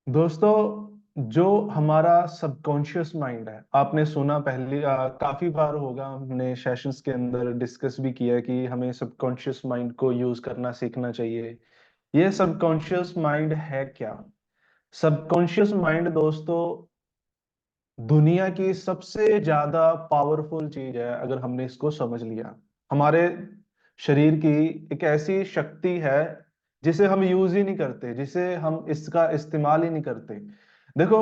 दोस्तों, जो हमारा सबकॉन्शियस माइंड है, आपने सुना पहले काफी बार होगा, हमने सेशंस के अंदर डिस्कस भी किया है कि हमें सबकॉन्शियस माइंड को यूज करना सीखना चाहिए। ये सबकॉन्शियस माइंड है क्या? सबकॉन्शियस माइंड दोस्तों दुनिया की सबसे ज्यादा पावरफुल चीज है। अगर हमने इसको समझ लिया, हमारे शरीर की एक ऐसी शक्ति है जिसे हम यूज ही नहीं करते, जिसे हम इसका इस्तेमाल ही नहीं करते। देखो,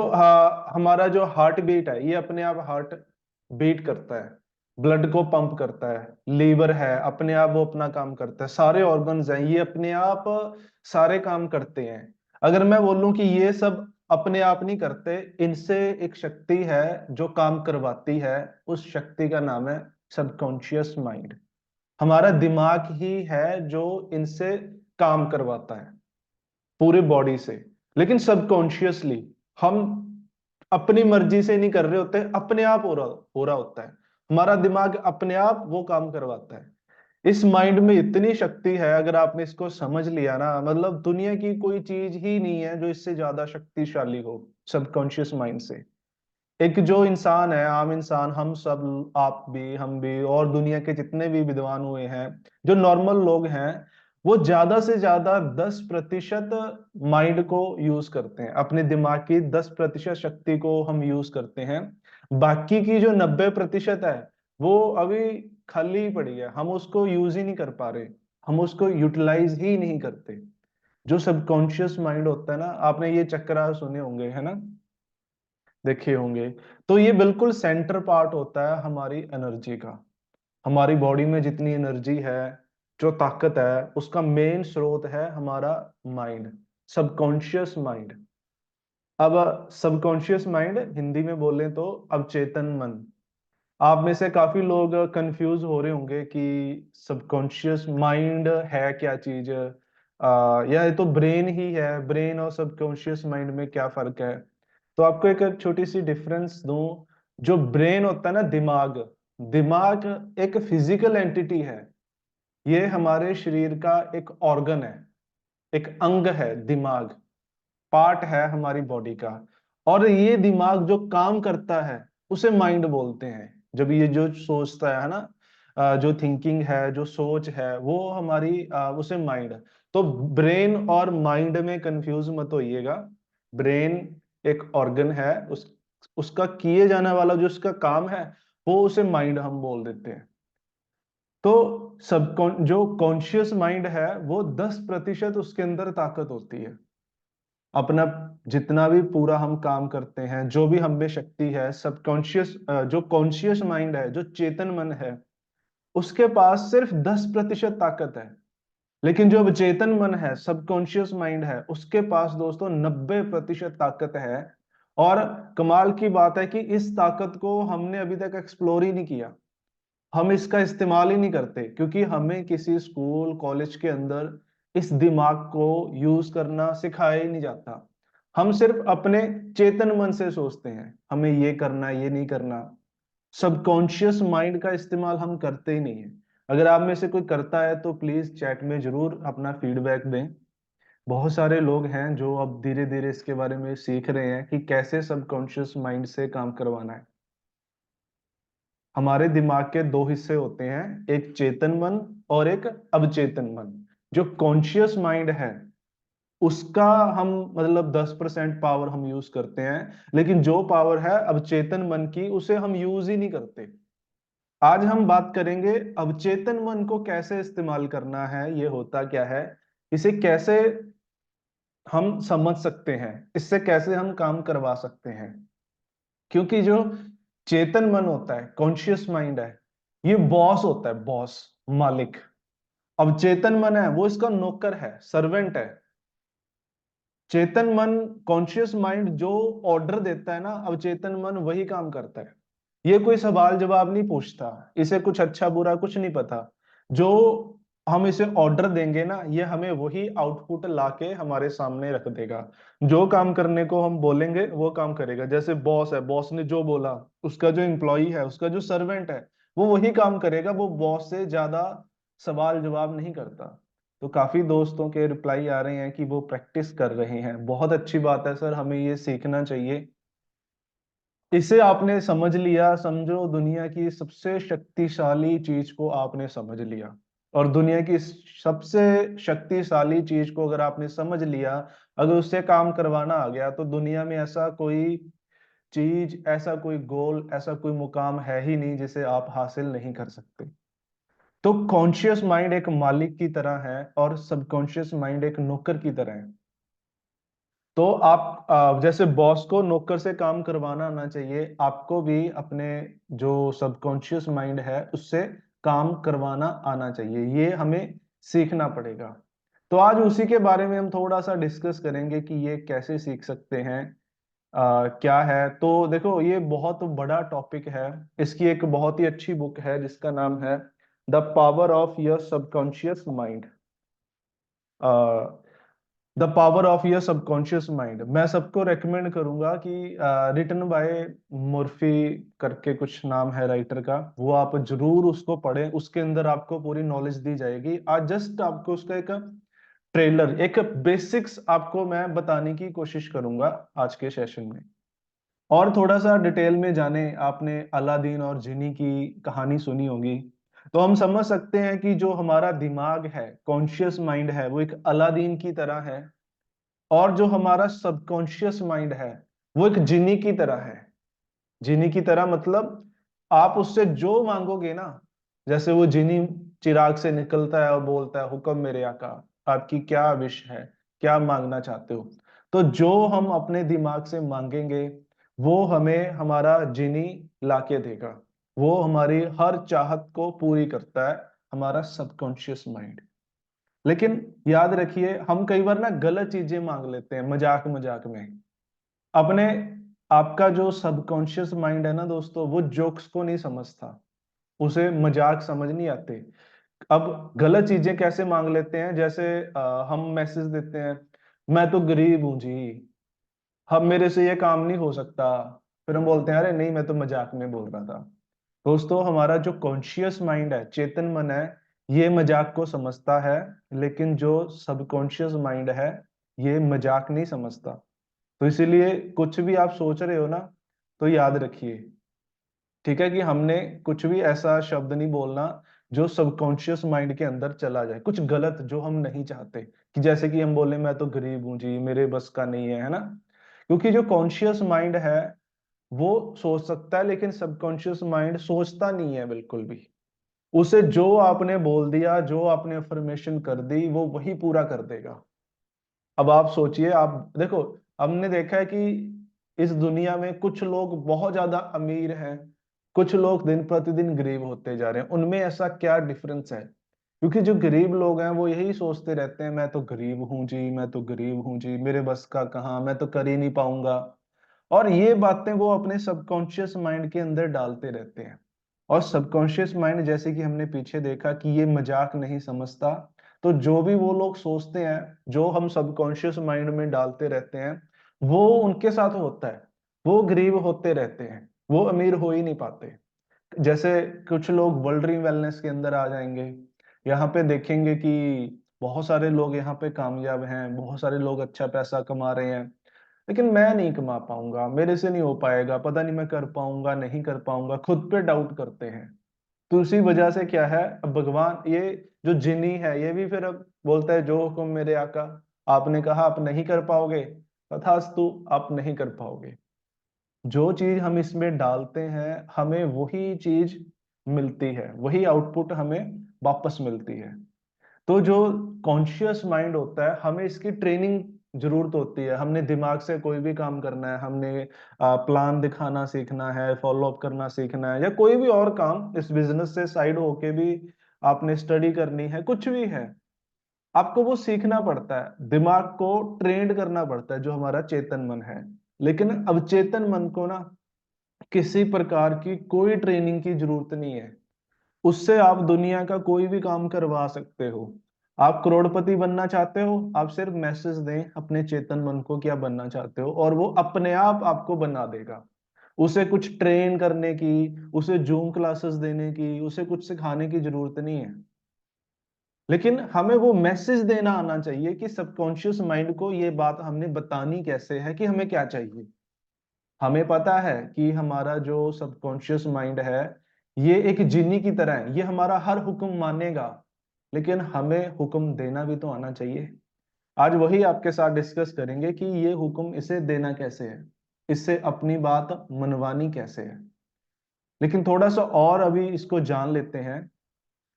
हमारा जो हार्ट बीट है, ये अपने आप हार्ट बीट करता है, ब्लड को पंप करता है। लीवर है, अपने आप वो अपना काम करता है। सारे ऑर्गन्स हैं, ये अपने आप सारे काम करते हैं। अगर मैं बोलूं कि ये सब अपने आप नहीं करते, इनसे एक शक्ति है जो काम करवाती है। उस शक्ति का नाम है सबकॉन्शियस माइंड। हमारा दिमाग ही है जो इनसे काम करवाता है पूरे बॉडी से। लेकिन सबकॉन्शियसली हम अपनी मर्जी से नहीं कर रहे होते, अपने आप हो रहा होता है। हमारा दिमाग अपने आप वो काम करवाता है। इस माइंड में इतनी शक्ति है, अगर आपने इसको समझ लिया ना, मतलब दुनिया की कोई चीज ही नहीं है जो इससे ज्यादा शक्तिशाली हो सबकॉन्शियस माइंड से। एक जो इंसान है, आम इंसान, हम सब, आप भी, हम भी, और दुनिया के जितने भी विद्वान हुए हैं, जो नॉर्मल लोग हैं, वो ज्यादा से ज्यादा 10% माइंड को यूज करते हैं। अपने दिमाग की 10% शक्ति को हम यूज करते हैं। बाकी की जो 90% है, वो अभी खाली ही पड़ी है। हम उसको यूज ही नहीं कर पा रहे, हम उसको यूटिलाइज ही नहीं करते। जो सबकॉन्शियस माइंड होता है ना, आपने ये चक्रा सुने होंगे, है ना, देखे होंगे। तो ये बिल्कुल सेंटर पार्ट होता है हमारी एनर्जी का। हमारी बॉडी में जितनी एनर्जी है, जो ताकत है, उसका मेन स्रोत है हमारा माइंड, सबकॉन्शियस माइंड। अब सबकॉन्शियस माइंड हिंदी में बोलें तो अवचेतन मन। आप में से काफी लोग कंफ्यूज हो रहे होंगे कि सबकॉन्शियस माइंड है क्या चीज, या ये तो ब्रेन ही है। ब्रेन और सबकॉन्शियस माइंड में क्या फर्क है? तो आपको एक छोटी सी डिफरेंस दूं। जो ब्रेन होता है ना, दिमाग, दिमाग एक फिजिकल एंटिटी है। ये हमारे शरीर का एक ऑर्गन है, एक अंग है। दिमाग पार्ट है हमारी बॉडी का। और ये दिमाग जो काम करता है उसे माइंड बोलते हैं। जब ये जो सोचता है ना, जो थिंकिंग है, जो सोच है, वो हमारी उसे माइंड। तो ब्रेन और माइंड में कंफ्यूज मत होइएगा। ब्रेन एक ऑर्गन है, उसका किए जाने वाला जो उसका काम है, वो उसे माइंड हम बोल देते हैं। तो जो कॉन्शियस माइंड है, वो 10% उसके अंदर ताकत होती है। अपना जितना भी पूरा हम काम करते हैं, जो भी हम में शक्ति है, सबकॉन्शियस, जो कॉन्शियस माइंड है, जो चेतन मन है, उसके पास सिर्फ 10% ताकत है। लेकिन जो अवचेतन मन है, सबकॉन्शियस माइंड है, उसके पास दोस्तों 90% ताकत है। और कमाल की बात है कि इस ताकत को हमने अभी तक एक्सप्लोर ही नहीं किया। हम इसका इस्तेमाल ही नहीं करते, क्योंकि हमें किसी स्कूल कॉलेज के अंदर इस दिमाग को यूज करना सिखाया ही नहीं जाता। हम सिर्फ अपने चेतन मन से सोचते हैं, हमें ये करना, ये नहीं करना। सबकॉन्शियस माइंड का इस्तेमाल हम करते ही नहीं है। अगर आप में से कोई करता है तो प्लीज चैट में जरूर अपना फीडबैक दें। बहुत सारे लोग हैं जो अब धीरे धीरे इसके बारे में सीख रहे हैं कि कैसे सबकॉन्शियस माइंड से काम करवाना है। हमारे दिमाग के दो हिस्से होते हैं, एक चेतन मन और एक अवचेतन मन। जो कॉन्शियस माइंड है, उसका हम मतलब 10% पावर हम यूज करते हैं। लेकिन जो पावर है अवचेतन मन की, उसे हम यूज ही नहीं करते। आज हम बात करेंगे अवचेतन मन को कैसे इस्तेमाल करना है, ये होता क्या है, इसे कैसे हम समझ सकते हैं, इससे कैसे हम काम करवा सकते हैं। क्योंकि जो चेतन मन होता है, कॉन्शियस माइंड है, ये बॉस होता है, बॉस, मालिक। अब चेतन मन है, वो इसका नौकर है, सर्वेंट है। चेतन मन, कॉन्शियस माइंड जो ऑर्डर देता है ना, अवचेतन मन वही काम करता है। ये कोई सवाल जवाब नहीं पूछता, इसे कुछ अच्छा बुरा कुछ नहीं पता। जो हम इसे ऑर्डर देंगे ना, ये हमें वही आउटपुट लाके हमारे सामने रख देगा। जो काम करने को हम बोलेंगे वो काम करेगा। जैसे बॉस है, बॉस ने जो बोला, उसका जो एम्प्लॉई है, उसका जो सर्वेंट है, वो वही काम करेगा। वो बॉस से ज्यादा सवाल जवाब नहीं करता। तो काफी दोस्तों के रिप्लाई आ रहे हैं कि वो प्रैक्टिस कर रहे हैं। बहुत अच्छी बात है सर, हमें ये सीखना चाहिए। इसे आपने समझ लिया, समझो दुनिया की सबसे शक्तिशाली चीज को आपने समझ लिया। और दुनिया की सबसे शक्तिशाली चीज को अगर आपने समझ लिया, अगर उससे काम करवाना आ गया, तो दुनिया में ऐसा कोई चीज, ऐसा कोई गोल, ऐसा कोई मुकाम है ही नहीं जिसे आप हासिल नहीं कर सकते। तो कॉन्शियस माइंड एक मालिक की तरह है और सबकॉन्शियस माइंड एक नौकर की तरह है। तो आप जैसे बॉस को नौकर से काम करवाना आना चाहिए, आपको भी अपने जो सबकॉन्शियस माइंड है उससे काम करवाना आना चाहिए। ये हमें सीखना पड़ेगा। तो आज उसी के बारे में हम थोड़ा सा डिस्कस करेंगे कि ये कैसे सीख सकते हैं, क्या है। तो देखो, ये बहुत बड़ा टॉपिक है। इसकी एक बहुत ही अच्छी बुक है जिसका नाम है the power of your subconscious mind. The power of your subconscious mind मैं सबको रेकमेंड करूंगा कि रिटन बाय मुर्फी करके कुछ नाम है राइटर का, वो आप जरूर उसको पढ़ें। उसके अंदर आपको पूरी नॉलेज दी जाएगी। आज जस्ट आपको उसका एक ट्रेलर, एक बेसिक्स आपको मैं बताने की कोशिश करूंगा आज के सेशन में। और थोड़ा सा डिटेल में जाने, आपने अलादीन और जिनी की कहानी सुनी होगी, तो हम समझ सकते हैं कि जो हमारा दिमाग है, कॉन्शियस माइंड है, वो एक अलादीन की तरह है। और जो हमारा सबकॉन्शियस माइंड है वो एक जिनी की तरह है। जिनी की तरह मतलब आप उससे जो मांगोगे ना, जैसे वो जिनी चिराग से निकलता है और बोलता है, हुक्म मेरे आका, आपकी क्या विश है, क्या मांगना चाहते हो। तो जो हम अपने दिमाग से मांगेंगे वो हमें हमारा जिनी लाके देगा। वो हमारी हर चाहत को पूरी करता है, हमारा सबकॉन्शियस माइंड। लेकिन याद रखिए, हम कई बार ना गलत चीजें मांग लेते हैं मजाक मजाक में अपने। आपका जो सबकॉन्शियस माइंड है ना दोस्तों, वो जोक्स को नहीं समझता, उसे मजाक समझ नहीं आते। अब गलत चीजें कैसे मांग लेते हैं, जैसे हम मैसेज देते हैं, मैं तो गरीब हूं जी, हम मेरे से ये काम नहीं हो सकता। फिर हम बोलते हैं, अरे नहीं, मैं तो मजाक में बोल रहा था। दोस्तों, हमारा जो कॉन्शियस माइंड है, चेतन मन है, ये मजाक को समझता है। लेकिन जो सबकॉन्शियस माइंड है, ये मजाक नहीं समझता। तो इसीलिए कुछ भी आप सोच रहे हो ना, तो याद रखिए, ठीक है, कि हमने कुछ भी ऐसा शब्द नहीं बोलना जो सबकॉन्शियस माइंड के अंदर चला जाए, कुछ गलत जो हम नहीं चाहते। कि जैसे कि हम बोले, मैं तो गरीब हूं जी, मेरे बस का नहीं है ना। क्योंकि जो कॉन्शियस माइंड है वो सोच सकता है, लेकिन सबकॉन्शियस माइंड सोचता नहीं है बिल्कुल भी। उसे जो आपने बोल दिया, जो आपने अफर्मेशन कर दी, वो वही पूरा कर देगा। अब आप सोचिए, आप देखो, हमने देखा है कि इस दुनिया में कुछ लोग बहुत ज्यादा अमीर हैं, कुछ लोग दिन प्रतिदिन गरीब होते जा रहे हैं। उनमें ऐसा क्या डिफरेंस है? क्योंकि जो गरीब लोग हैं वो यही सोचते रहते हैं, मैं तो गरीब हूं जी, मैं तो गरीब हूं जी, मेरे बस का कहाँ, मैं तो कर ही नहीं पाऊंगा। और ये बातें वो अपने सबकॉन्शियस माइंड के अंदर डालते रहते हैं। और सबकॉन्शियस माइंड, जैसे कि हमने पीछे देखा, कि ये मजाक नहीं समझता। तो जो भी वो लोग सोचते हैं, जो हम सबकॉन्शियस माइंड में डालते रहते हैं, वो उनके साथ होता है। वो गरीब होते रहते हैं, वो अमीर हो ही नहीं पाते। जैसे कुछ लोग वर्ल्ड वेलनेस के अंदर आ जाएंगे, यहाँ पे देखेंगे कि बहुत सारे लोग यहाँ पे कामयाब हैं, बहुत सारे लोग अच्छा पैसा कमा रहे हैं, लेकिन मैं नहीं कमा पाऊंगा, मेरे से नहीं हो पाएगा, पता नहीं मैं कर पाऊंगा नहीं कर पाऊंगा, खुद पे डाउट करते हैं। तो उसी वजह से क्या है, अब भगवान, ये जो जिनी है, ये भी फिर अब बोलता है, जो हुक्म मेरे आका, आपने कहा आप नहीं कर पाओगे, तथास्तु, आप नहीं कर पाओगे। जो चीज हम इसमें डालते हैं, हमें वही चीज मिलती है, वही आउटपुट हमें वापस मिलती है। तो जो कॉन्शियस माइंड होता है, हमें इसकी ट्रेनिंग जरूरत होती है। हमने दिमाग से कोई भी काम करना है, हमने प्लान दिखाना सीखना है, फॉलो अप करना सीखना है, या कोई भी और काम इस बिजनेस से साइड होके भी आपने स्टडी करनी है, कुछ भी है, आपको वो सीखना पड़ता है, दिमाग को ट्रेंड करना पड़ता है, जो हमारा चेतन मन है। लेकिन अब चेतन मन को ना किसी प्रकार की कोई ट्रेनिंग की जरूरत नहीं है। उससे आप दुनिया का कोई भी काम करवा सकते हो। आप करोड़पति बनना चाहते हो, आप सिर्फ मैसेज दें अपने चेतन मन को क्या बनना चाहते हो, और वो अपने आप आपको बना देगा। उसे कुछ ट्रेन करने की, उसे जूम क्लासेस देने की, उसे कुछ सिखाने की जरूरत नहीं है। लेकिन हमें वो मैसेज देना आना चाहिए कि सबकॉन्शियस माइंड को ये बात हमने बतानी कैसे है कि हमें क्या चाहिए। हमें पता है कि हमारा जो सबकॉन्शियस माइंड है ये एक जिन्नी की तरह है, ये हमारा हर हुक्म मानेगा, लेकिन हमें हुक्म देना भी तो आना चाहिए। आज वही आपके साथ डिस्कस करेंगे कि ये हुक्म इसे देना कैसे है, इससे अपनी बात मनवानी कैसे है। लेकिन थोड़ा सा और अभी इसको जान लेते हैं।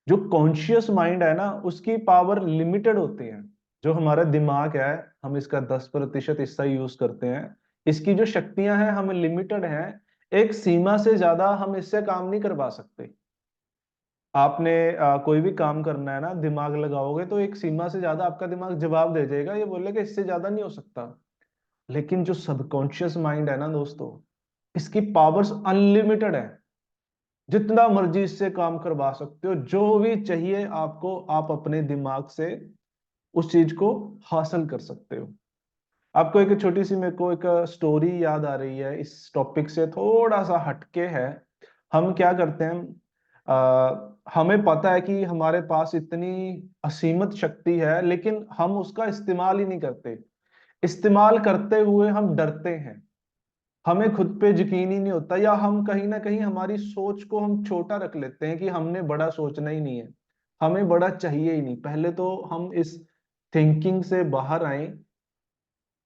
जो कॉन्शियस माइंड है ना उसकी पावर लिमिटेड होती है। जो हमारा दिमाग है, हम इसका 10% हिस्सा यूज करते हैं। इसकी जो शक्तियां हैं हमें लिमिटेड हैं। एक सीमा से ज्यादा हम इससे काम नहीं करवा सकते। आपने कोई भी काम करना है ना, दिमाग लगाओगे तो एक सीमा से ज्यादा आपका दिमाग जवाब दे जाएगा, ये बोलेगा इससे ज्यादा नहीं हो सकता। लेकिन जो सबकॉन्शियस माइंड है ना दोस्तों, इसकी पावर्स अनलिमिटेड है। जितना मर्जी इससे काम करवा सकते हो, जो भी चाहिए आपको आप अपने दिमाग से उस चीज को हासिल कर सकते हो। आपको एक छोटी सी मेरे को एक स्टोरी याद आ रही है, इस टॉपिक से थोड़ा सा हटके है। हम क्या करते हैं, हमें पता है कि हमारे पास इतनी असीमित शक्ति है, लेकिन हम उसका इस्तेमाल ही नहीं करते। इस्तेमाल करते हुए हम डरते हैं। हमें खुद पे यकीन ही नहीं होता, या हम कहीं ना कहीं हमारी सोच को हम छोटा रख लेते हैं कि हमने बड़ा सोचना ही नहीं है, हमें बड़ा चाहिए ही नहीं। पहले तो हम इस थिंकिंग से बाहर आए,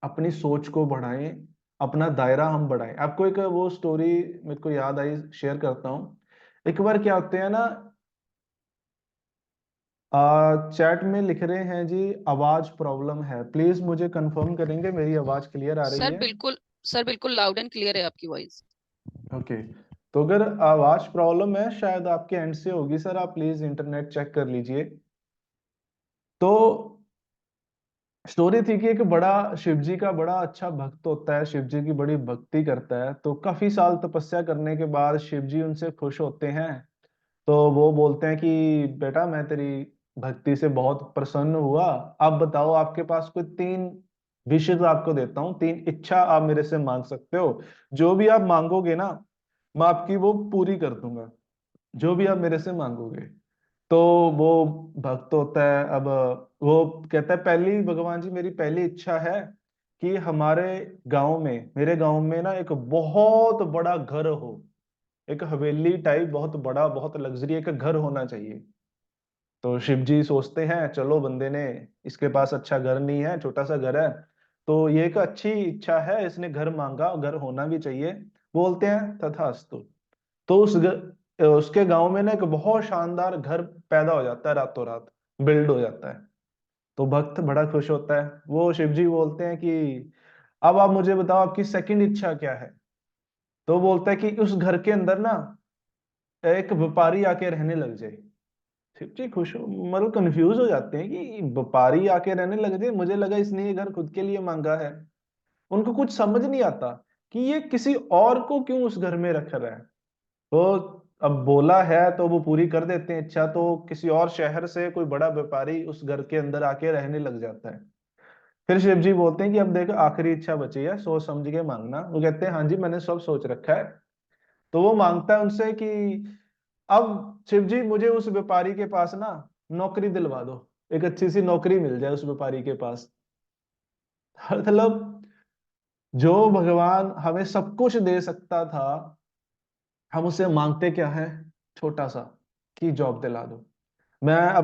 अपनी सोच को बढ़ाएं, अपना दायरा हम बढ़ाएं। आपको एक वो स्टोरी मेरे को याद आई, शेयर करता हूँ। एक बार क्या होते हैं ना, चैट में लिख रहे हैं जी आवाज प्रॉब्लम है, प्लीज मुझे कंफर्म करेंगे मेरी आवाज क्लियर आ रही सर है। बिल्कुल, सर बिल्कुल लाउड एंड क्लियर है आपकी वॉइस। ओके। तो अगर आवाज प्रॉब्लम है शायद आपके एंड से होगी सर, आप प्लीज इंटरनेट चेक कर लीजिए। तो स्टोरी थी कि एक बड़ा शिव जी का बड़ा अच्छा भक्त होता है, शिव जी की बड़ी भक्ति करता है। तो काफी साल तपस्या करने के बाद शिव जी उनसे खुश होते हैं। तो वो बोलते हैं कि बेटा मैं तेरी भक्ति से बहुत प्रसन्न हुआ, अब बताओ आपके पास कोई 3 विशेष आपको देता हूँ, 3 इच्छा आप मेरे से मांग सकते हो। जो भी आप मांगोगे ना मैं आपकी वो पूरी कर दूंगा, जो भी आप मेरे से मांगोगे। तो वो भक्त होता है, अब वो कहता है पहली भगवान जी मेरी पहली इच्छा है कि हमारे गांव में, मेरे गांव में ना एक बहुत बड़ा घर हो, एक हवेली टाइप बहुत बड़ा, बहुत लग्जरी एक घर होना चाहिए। तो शिव जी सोचते हैं चलो बंदे ने, इसके पास अच्छा घर नहीं है, छोटा सा घर है, तो ये एक अच्छी इच्छा है, इसने घर मांगा, घर होना भी चाहिए। बोलते हैं तथास्तु। तो उसके गांव में ना एक बहुत शानदार घर पैदा हो जाता है, रातों रात बिल्ड हो जाता है। तो भक्त बड़ा खुश होता है। वो शिव जी बोलते हैं कि अब आप मुझे बताओ आपकी सेकंड इच्छा क्या है। तो बोलता है कि उस घर के अंदर ना एक व्यापारी आके रहने लग जाए। शिव जी खुश हो, मतलब कंफ्यूज हो जाते हैं कि व्यापारी आके रहने लग जाए, मुझे लगा इसने ये घर खुद के लिए मांगा है। उनको कुछ समझ नहीं आता कि ये किसी और को क्यों उस घर में रख रहा है। तो अब बोला है तो वो पूरी कर देते हैं इच्छा, तो किसी और शहर से कोई बड़ा व्यापारी उस घर के अंदर आके रहने लग जाता है। फिर शिव जी बोलते हैं कि अब देख आखिरी इच्छा बची है, सोच समझ के मांगना। वो कहते हैं हाँ जी मैंने सब सोच रखा है। तो वो मांगता है उनसे कि अब शिव जी मुझे उस व्यापारी के पास ना नौकरी दिलवा दो, एक अच्छी सी नौकरी मिल जाए उस व्यापारी के पास। मतलब जो भगवान हमें सब कुछ दे सकता था, हम उससे मांगते क्या है, छोटा सा, कि जॉब दिला दो।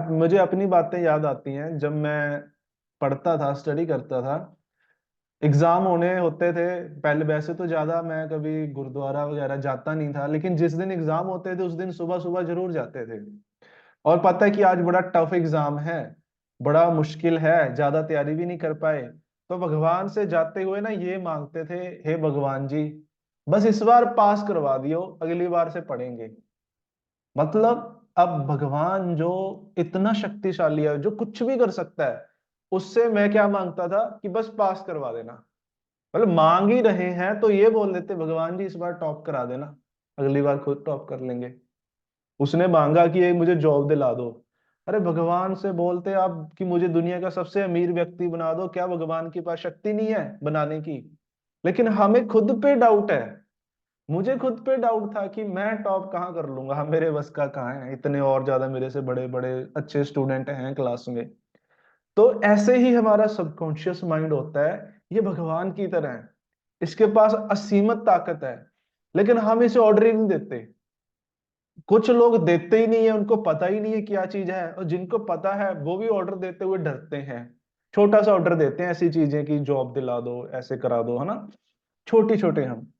मुझे अपनी बातें याद आती हैं, जब मैं पढ़ता था, स्टडी करता था, एग्जाम होने होते थे। पहले वैसे तो ज्यादा मैं कभी गुरुद्वारा वगैरह जाता नहीं था, लेकिन जिस दिन एग्जाम होते थे उस दिन सुबह सुबह जरूर जाते थे। और पता है कि आज बड़ा टफ एग्जाम है, बड़ा मुश्किल है, ज्यादा तैयारी भी नहीं कर पाए। तो भगवान से जाते हुए ना ये मांगते थे, हे भगवान जी बस इस बार पास करवा दियो, अगली बार से पढ़ेंगे। मतलब अब भगवान जो इतना शक्तिशाली है, जो कुछ भी कर सकता है, उससे मैं क्या मांगता था कि बस पास करवा देना। मतलब मांग ही रहे हैं तो ये बोल देते भगवान जी इस बार टॉप करा देना, अगली बार खुद टॉप कर लेंगे। उसने मांगा कि एक मुझे जॉब दिला दो, अरे भगवान से बोलते आप कि मुझे दुनिया का सबसे अमीर व्यक्ति बना दो, क्या भगवान के पास शक्ति नहीं है बनाने की। लेकिन हमें खुद पे डाउट है। मुझे खुद पे डाउट था कि मैं टॉप कहाँ कर लूंगा, मेरे बस का कहाँ है, इतने और ज्यादा मेरे से बड़े बड़े अच्छे स्टूडेंट हैं क्लास में। तो ऐसे ही हमारा सबकॉन्शियस माइंड होता है, ये भगवान की तरह है, इसके पास असीमित ताकत है, लेकिन हम इसे ऑर्डर ही नहीं देते। कुछ लोग देते ही नहीं है, उनको पता ही नहीं है क्या चीज है, और जिनको पता है वो भी ऑर्डर देते हुए डरते हैं। छोटा सा ऑर्डर देते हैं, ऐसी चीजें की जॉब दिला दो, ऐसे करा दो, है ना, छोटी छोटे हम।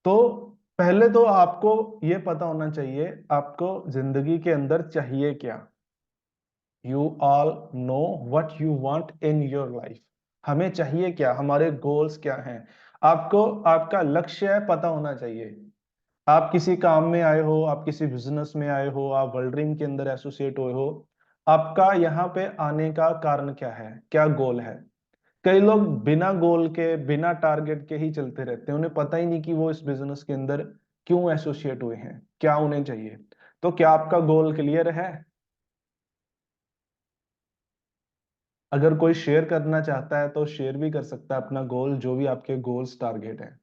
तो पहले तो आपको ये पता होना चाहिए आपको जिंदगी के अंदर चाहिए क्या। You all know what you want in your life. हमें चाहिए क्या, हमारे गोल्स क्या हैं। आपको आपका लक्ष्य पता होना चाहिए। आप किसी काम में आए हो, आप किसी बिजनेस में आए हो, आप वर्ल्ड ड्रीम के अंदर एसोसिएट हुए हो, आपका यहाँ पे आने का कारण क्या है, क्या गोल है। कई लोग बिना गोल के, बिना टारगेट के ही चलते रहते हैं, उन्हें पता ही नहीं कि वो इस बिजनेस के अंदर क्यों एसोसिएट हुए हैं, क्या उन्हें चाहिए। तो क्या आपका गोल क्लियर है? अगर कोई शेयर करना चाहता है तो शेयर भी कर सकता है अपना गोल, जो भी आपके गोल्स टारगेट है।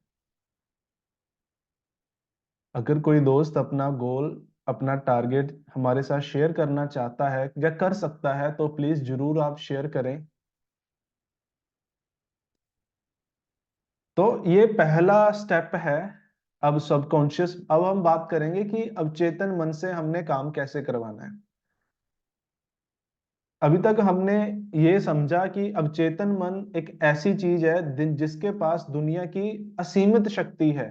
अगर कोई दोस्त अपना गोल, अपना टारगेट हमारे साथ शेयर करना चाहता है या कर सकता है तो प्लीज जरूर आप शेयर करें। तो ये पहला स्टेप है। अब सबकॉन्शियस, अब हम बात करेंगे कि अब चेतन मन से हमने काम कैसे करवाना है। अभी तक हमने ये समझा कि अब चेतन मन एक ऐसी चीज है जिसके पास दुनिया की असीमित शक्ति है,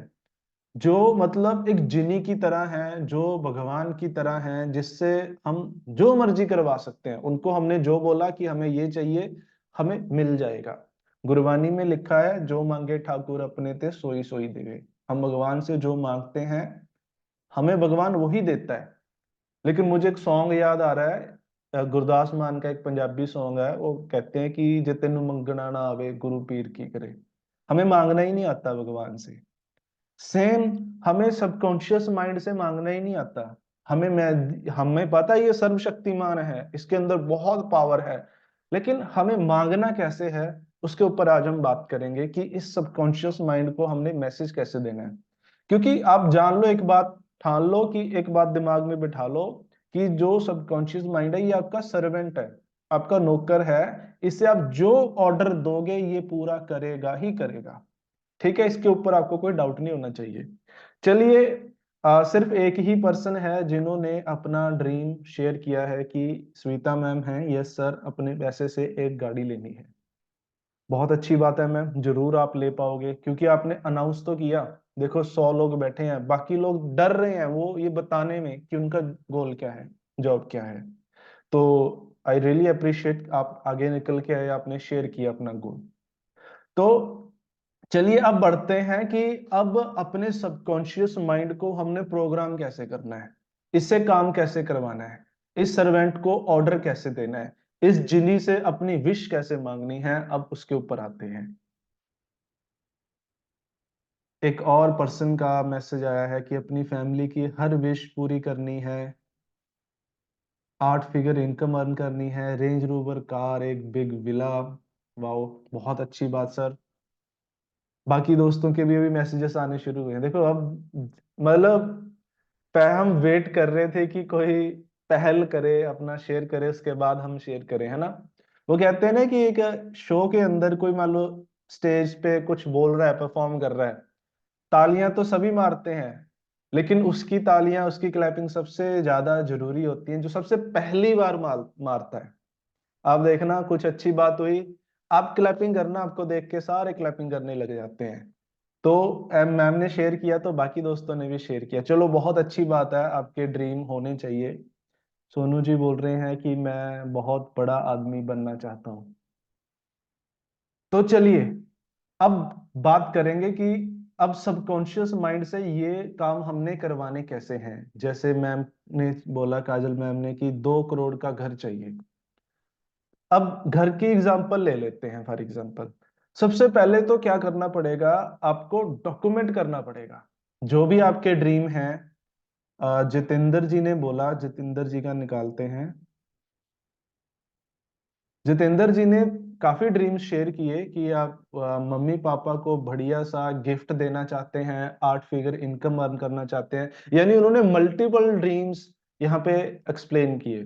जो मतलब एक जिनी की तरह है, जो भगवान की तरह है, जिससे हम जो मर्जी करवा सकते हैं। उनको हमने जो बोला कि हमें ये चाहिए, हमें मिल जाएगा। गुरबानी में लिखा है, जो मांगे ठाकुर अपने ते सोई सोई देवे। हम भगवान से जो मांगते हैं हमें भगवान वही देता है। लेकिन मुझे एक सॉन्ग याद आ रहा है, गुरदास मान का एक पंजाबी सॉन्ग है, वो कहते हैं कि जे तेनु मंगना ना आवे गुरु पीर की करे। हमें मांगना ही नहीं आता भगवान से। सेम, हमें सबकॉन्शियस माइंड से मांगना ही नहीं आता। हमें पता है ये सर्वशक्तिमान है, इसके अंदर बहुत पावर है, लेकिन हमें मांगना कैसे है, उसके ऊपर आज हम बात करेंगे कि इस सबकॉन्शियस माइंड को हमने मैसेज कैसे देना है। क्योंकि आप जान लो एक बात, ठान लो कि एक बात दिमाग में बिठा लो कि जो सबकॉन्शियस माइंड है ये आपका सर्वेंट है, आपका नौकर है। इसे आप जो ऑर्डर दोगे ये पूरा करेगा ही करेगा। ठीक है, इसके ऊपर आपको कोई डाउट नहीं होना चाहिए। चलिए, सिर्फ एक ही पर्सन है जिन्होंने अपना ड्रीम शेयर किया है कि स्वीता मैम हैं, यस सर, अपने पैसे से एक गाड़ी लेनी है। बहुत अच्छी बात है मैम, जरूर आप ले पाओगे, क्योंकि आपने अनाउंस तो किया। देखो 100 लोग बैठे हैं, बाकी लोग डर रहे हैं वो ये बताने में कि उनका गोल क्या है, जॉब क्या है। तो आई रियली अप्रिशिएट, आप आगे निकल के आए, आपने शेयर किया अपना गोल। तो चलिए अब बढ़ते हैं कि अब अपने सबकॉन्शियस माइंड को हमने प्रोग्राम कैसे करना है, इससे काम कैसे करवाना है, इस सर्वेंट को ऑर्डर कैसे देना है, इस जिनी से अपनी विश कैसे मांगनी है, अब उसके ऊपर आते हैं। एक और पर्सन का मैसेज आया है कि अपनी फैमिली की हर विश पूरी करनी है, 8 फिगर इनकम अर्न करनी है, रेंज रोवर कार, एक बिग विला। वाओ, बहुत अच्छी बात सर। बाकी दोस्तों के भी अभी मैसेजेस आने शुरू हुए हैं, देखो अब, मतलब हम वेट कर रहे थे कि कोई पहल करे, अपना शेयर करे, उसके बाद हम शेयर करें, है ना। वो कहते हैं ना कि एक शो के अंदर कोई मान लो स्टेज पे कुछ बोल रहा है, परफॉर्म कर रहा है, तालियां तो सभी मारते हैं, लेकिन उसकी तालियां, उसकी क्लैपिंग सबसे ज्यादा जरूरी होती है जो सबसे पहली बार मारता है। आप देखना कुछ अच्छी बात हुई, आप क्लैपिंग करना, आपको देख के सारे क्लैपिंग करने लग जाते हैं। तो मैम ने शेयर किया तो बाकी दोस्तों ने भी शेयर किया, चलो बहुत अच्छी बात है, आपके ड्रीम होने चाहिए। सोनू जी बोल रहे हैं कि मैं बहुत बड़ा आदमी बनना चाहता हूँ। तो चलिए अब बात करेंगे कि अब सबकॉन्शियस माइंड से ये काम हमने करवाने कैसे हैं। जैसे मैम ने बोला, काजल मैम ने, कि 2 करोड़ का घर चाहिए। अब घर की एग्जांपल ले लेते हैं, फॉर एग्जांपल सबसे पहले तो क्या करना पड़ेगा, आपको डॉक्यूमेंट करना पड़ेगा जो भी आपके ड्रीम है। जितेंद्र जी ने बोला, जितेंद्र जी का निकालते हैं। जितेंद्र जी ने काफी ड्रीम्स शेयर किए कि आप मम्मी पापा को बढ़िया सा गिफ्ट देना चाहते हैं, 8 फिगर इनकम अर्न करना चाहते हैं, यानी उन्होंने मल्टीपल ड्रीम्स यहाँ पे एक्सप्लेन किए।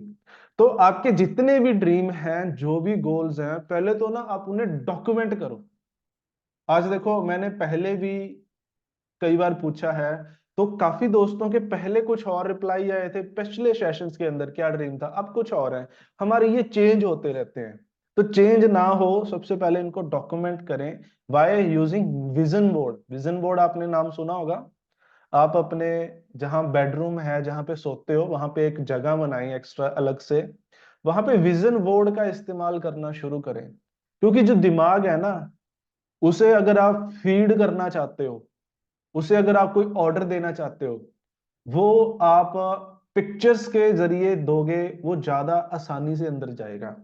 तो आपके जितने भी ड्रीम हैं, जो भी गोल्स हैं, पहले तो ना आप उन्हें डॉक्यूमेंट करो। आज देखो, मैंने पहले भी कई बार पूछा है, तो काफी दोस्तों के पहले कुछ और रिप्लाई आए थे पिछले सेशंस के अंदर, क्या ड्रीम था, अब कुछ और है। हमारे ये चेंज होते रहते हैं, तो चेंज ना हो सबसे पहले इनको डॉक्यूमेंट करें by using vision board. Vision board आपने नाम सुना होगा। आप अपने जहां बेडरूम है, जहां पे सोते हो, वहां पे एक जगह बनाई एक्स्ट्रा अलग से, वहां पे विजन बोर्ड का इस्तेमाल करना शुरू करें। क्योंकि जो दिमाग है ना, उसे अगर आप फीड करना चाहते हो, उसे अगर आप कोई ऑर्डर देना चाहते हो, वो आप पिक्चर्स के जरिए दोगे, वो ज्यादा आसानी से अंदर जाएगा।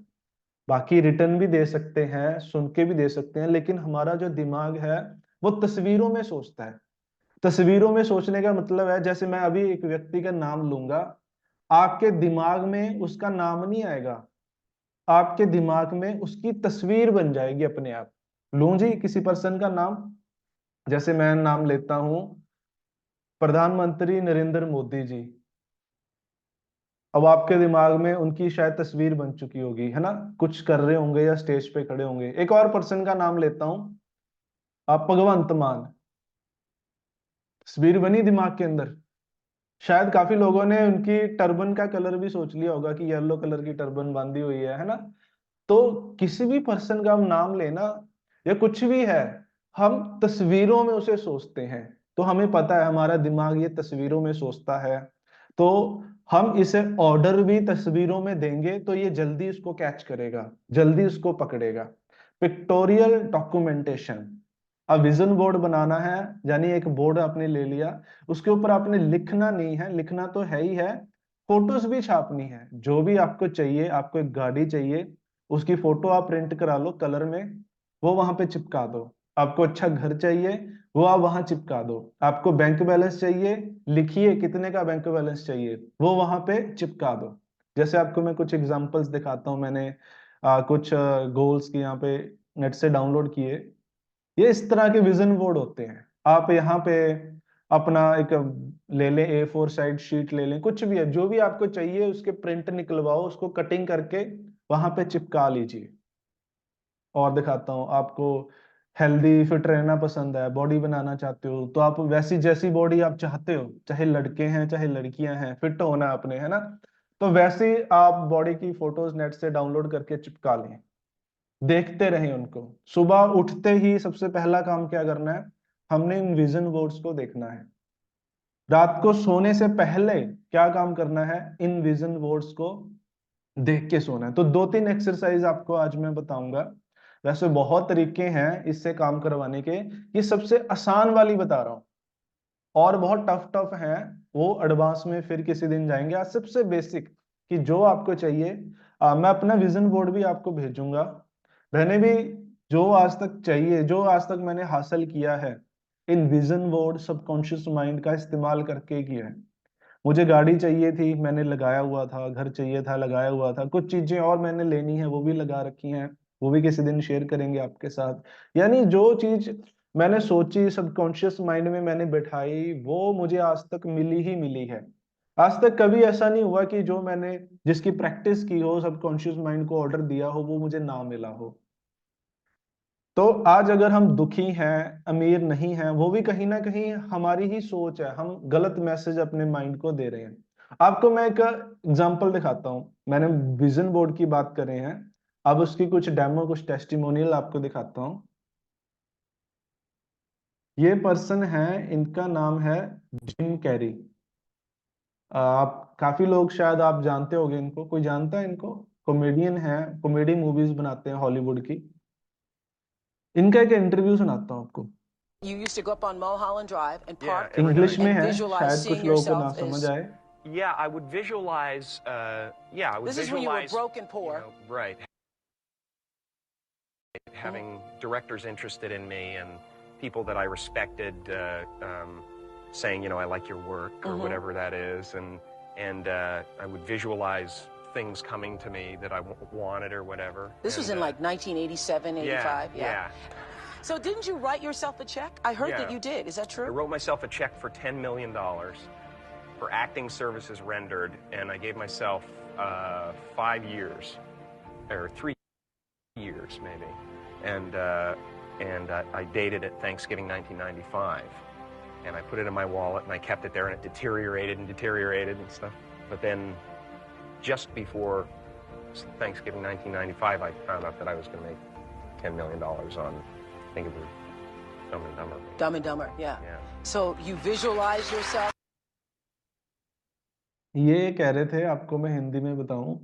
बाकी रिटर्न भी दे सकते हैं, सुन के भी दे सकते हैं, लेकिन हमारा जो दिमाग है वो तस्वीरों में सोचता है। तस्वीरों में सोचने का मतलब है, जैसे मैं अभी एक व्यक्ति का नाम लूंगा, आपके दिमाग में उसका नाम नहीं आएगा, आपके दिमाग में उसकी तस्वीर बन जाएगी अपने आप। लूं जी किसी पर्सन का नाम, जैसे मैं नाम लेता हूं प्रधानमंत्री नरेंद्र मोदी जी। अब आपके दिमाग में उनकी शायद तस्वीर बन चुकी होगी, है ना, कुछ कर रहे होंगे या स्टेज पे खड़े होंगे। एक और पर्सन का नाम लेता हूं, आप भगवंत मान। तस्वीर बनी दिमाग के अंदर। शायद काफी लोगों ने उनकी टर्बन का कलर भी सोच लिया होगा कि येलो कलर की टर्बन बांधी हुई है ना। तो किसी भी पर्सन का हम नाम लेना, या कुछ भी है, हम तस्वीरों में उसे सोचते हैं। तो हमें पता है हमारा दिमाग ये तस्वीरों में सोचता है, तो हम इसे ऑर्डर भी तस्वीरों में देंगे तो ये जल्दी उसको कैच करेगा, जल्दी उसको पकड़ेगा। Pictorial documentation. अब विजन बोर्ड बनाना है, यानी एक बोर्ड आपने ले लिया, उसके ऊपर आपने लिखना नहीं है, लिखना तो है ही है, फोटोज भी छापनी है। जो भी आपको चाहिए, आपको एक गाड़ी चाहिए, उसकी फोटो आप प्रिंट करा लो कलर में, वो वहां पे चिपका दो। आपको अच्छा घर चाहिए, वो आप वहां चिपका दो। आपको बैंक बैलेंस चाहिए, लिखिए कितने का बैंक बैलेंस चाहिए, वो वहां पे चिपका दो। जैसे आपको मैं कुछ एग्जांपल्स दिखाता हूँ, मैंने कुछ गोल्स की यहाँ पे नेट से डाउनलोड किए। ये इस तरह के विजन बोर्ड होते हैं। आप यहाँ पे अपना एक ले लें, A4 साइड शीट ले लें, कुछ भी है, जो भी आपको चाहिए उसके प्रिंट निकलवाओ, उसको कटिंग करके वहां पे चिपका लीजिए। और दिखाता हूँ आपको, हेल्दी फिट रहना पसंद है, बॉडी बनाना चाहते हो, तो आप वैसी जैसी बॉडी आप चाहते हो, चाहे लड़के हैं चाहे लड़कियां हैं, फिट होना अपने, है ना, तो वैसे आप बॉडी की फोटोज नेट से डाउनलोड करके चिपका लें। देखते रहें उनको। सुबह उठते ही सबसे पहला काम क्या करना है, हमने इन विजन बोर्ड्स को देखना है। रात को सोने से पहले क्या काम करना है, इन विजन बोर्ड्स को देख के सोना है। तो 2-3 एक्सरसाइज आपको आज मैं बताऊंगा। वैसे बहुत तरीके हैं इससे काम करवाने के, ये सबसे आसान वाली बता रहा हूं, और बहुत टफ टफ हैं, वो एडवांस में फिर किसी दिन जाएंगे। आज सबसे बेसिक कि जो आपको चाहिए, मैं अपना विजन बोर्ड भी आपको भेजूंगा। मैंने भी जो आज तक चाहिए, जो आज तक मैंने हासिल किया है, इन विजन बोर्ड सबकॉन्शियस माइंड का इस्तेमाल करके किया है। मुझे गाड़ी चाहिए थी, मैंने लगाया हुआ था, घर चाहिए था, लगाया हुआ था, कुछ चीजें और मैंने लेनी है वो भी लगा रखी हैं, वो भी किसी दिन शेयर करेंगे आपके साथ। यानी जो चीज मैंने सोची, सबकॉन्शियस माइंड में मैंने बैठाई, वो मुझे आज तक मिली ही मिली है। आज तक कभी ऐसा नहीं हुआ कि जो मैंने जिसकी प्रैक्टिस की हो, सबकॉन्शियस माइंड को ऑर्डर दिया हो, वो मुझे ना मिला हो। तो आज अगर हम दुखी हैं, अमीर नहीं हैं, वो भी कहीं ना कहीं हमारी ही सोच है, हम गलत मैसेज अपने माइंड को दे रहे हैं। आपको मैं एक एग्जांपल दिखाता हूं। मैंने विजन बोर्ड की बात कर रहे हैं, अब उसकी कुछ डेमो, कुछ टेस्टिमोनियल आपको दिखाता हूं। ये पर्सन है, इनका नाम है जिम कैरी। आप काफी लोग शायद आप जानते होंगे इनको, कोई जानता है इनको? कॉमेडियन है, कॉमेडी मूवीज बनाते हैं हॉलीवुड की। इनका एक इंटरव्यू सुनाता हूँ आपको। You used to go up on Mulholland Drive and Yeah, park every English night. में and है, visualize शायद कुछ seeing लोगों को ना yourself समझ as आए। Yeah, I would visualize. Yeah, I would this is when you were visualize. broke and poor. Right. Having directors interested in me and people that I respected, saying, I like your work or whatever that is, and I would visualize things coming to me that I wanted or whatever. This was in like 1987, 85. Yeah. So didn't you write yourself a check? I heard that Yeah. you did. Is that I true? wrote myself a check for $10 million for acting services rendered, and I gave myself 5 years, or 3 years maybe, and I dated it Thanksgiving 1995, and I put it in my wallet and I kept it there, and it deteriorated and stuff. But then, just before Thanksgiving 1995, I found out that I was going to make $10 million on, I think it was Dumb and Dumber. Dumb and Dumber, yeah. Yeah. So you visualize yourself. ये कह रहे थे, आपको मैं हिंदी में बताऊं,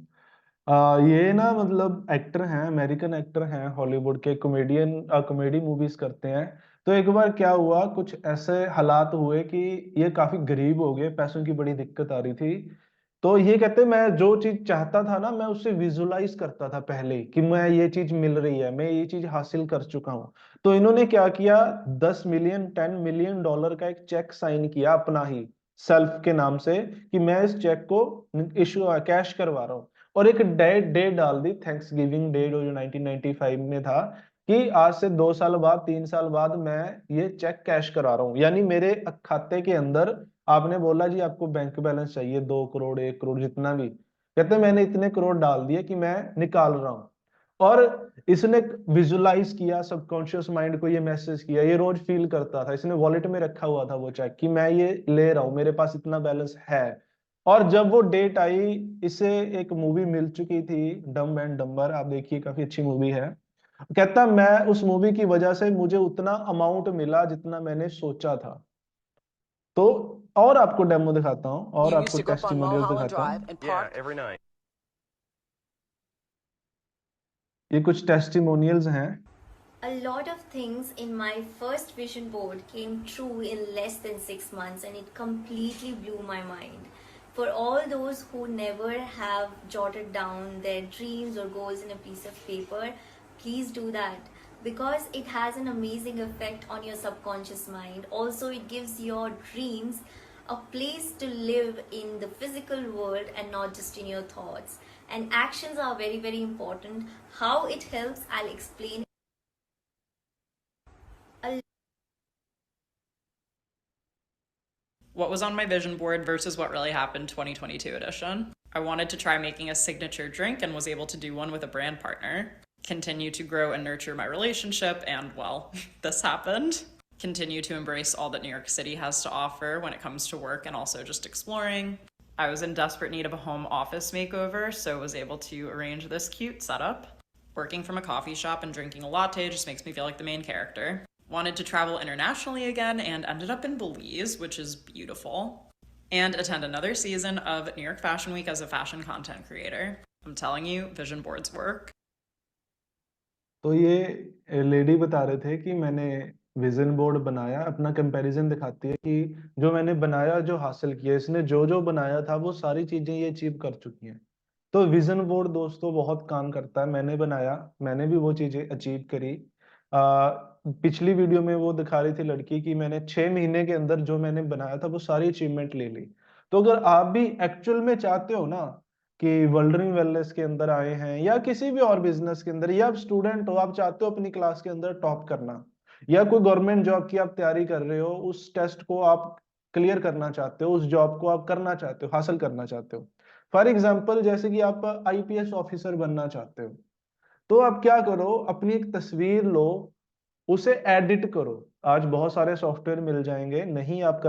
ये ना मतलब एक्टर हैं, अमेरिकन एक्टर हैं, हॉलीवुड के कॉमेडियन, कॉमेडी मूवीज करते हैं। तो एक बार क्या हुआ, कुछ ऐसे हालात हुए कि ये काफी गरीब हो गए, पैसों की बड़ी दिक्कत आ रही थी। तो ये कहते मैं जो चीज चाहता था ना, मैं उससे विजुलाइज करता था पहले कि मैं ये चीज मिल रही है, मैं ये चीज हासिल कर चुका हूं। तो इन्होंने क्या किया, 10 मिलियन $10 मिलियन का एक चेक साइन किया अपना ही, सेल्फ के नाम से, कि मैं इस चेक को इशू कैश करवा रहा हूँ। और एक डेट डाल दी, थैंक्स गिविंग डे जो 1995 में था, कि आज से 2 साल बाद 3 साल बाद मैं ये चेक कैश करा रहा हूँ, यानी मेरे खाते के अंदर आपने बोला जी आपको बैंक बैलेंस चाहिए 2 करोड़ 1 करोड़ जितना भी, कहते मैंने इतने करोड़ डाल दिए कि मैं निकाल रहा हूँ। और इसने विजुलाइज किया, सबकॉन्शियस माइंड को ये मैसेज किया, ये रोज फील करता था, इसने वॉलेट में रखा हुआ था वो चेक कि मैं ये ले रहा हूँ, मेरे पास इतना बैलेंस है। और जब वो डेट आई, इसे एक मूवी मिल चुकी थी, डम्ब एंड डम्बर, आप देखिए काफी अच्छी मूवी है। कहता मैं उस मूवी की वजह से मुझे उतना अमाउंट मिला जितना मैंने सोचा था। तो और आपको डेमो दिखाता हूँ, और You used आपको to go up on testimonial Mulholland दिखाता Drive हूँ। and Yeah, park. every night. ये कुछ टेस्टिमोनियल्स हैं। A lot of things in my first vision board came true in less than 6 months, and it completely blew my mind. For all those who never have jotted down their dreams or goals in a piece of paper, please do that, because it has an amazing effect on your subconscious mind. Also, it gives your dreams a place to live in the physical world and not just in your thoughts. And actions are very, very important. How it helps, I'll explain. What was on my vision board versus what really happened 2022 edition. I wanted to try making a signature drink and was able to do one with a brand partner. Continue to grow and nurture my relationship, and well, this happened. Continue to embrace all that New York City has to offer when it comes to work and also just exploring. I was in desperate need of a home office makeover, so was able to arrange this cute setup. Working from a coffee shop and drinking a latte just makes me feel like the main character. Wanted to travel internationally again and ended up in Belize, which is beautiful. And attend another season of New York Fashion Week as a fashion content creator. I'm telling you, vision boards work. तो ये lady बता रहे थे कि मैंने vision board बनाया, अपना comparison दिखाती है कि जो मैंने बनाया, जो हासिल किया, इसने जो जो बनाया था वो सारी चीजें ये अचीव कर चुकी हैं। तो विजन बोर्ड दोस्तों बहुत काम करता है, मैंने बनाया, मैंने भी वो चीजें अचीव करी। पिछली वीडियो में वो दिखा रही थी लड़की कि मैंने 6 महीने के अंदर जो मैंने बनाया था वो सारी अचीवमेंट ले ली। तो अगर आप भी एक्चुअल में चाहते हो ना कि वर्ल्डरिंग वेलनेस के अंदर आए हैं या किसी भी और बिजनेस के अंदर, या आप स्टूडेंट हो, आप चाहते हो अपनी क्लास के अंदर टॉप करना, या कोई गवर्नमेंट जॉब की आप तैयारी कर रहे हो, उस टेस्ट को आप क्लियर करना चाहते हो, उस जॉब को आप करना चाहते हो, हासिल करना चाहते हो। फॉर एग्जाम्पल जैसे कि आप आईपीएस ऑफिसर बनना चाहते हो, तो आप क्या करो, अपनी एक तस्वीर लो, उसे एडिट करो। आज बहुत सारे सॉफ्टवेयर मिल जाएंगे, नहीं आप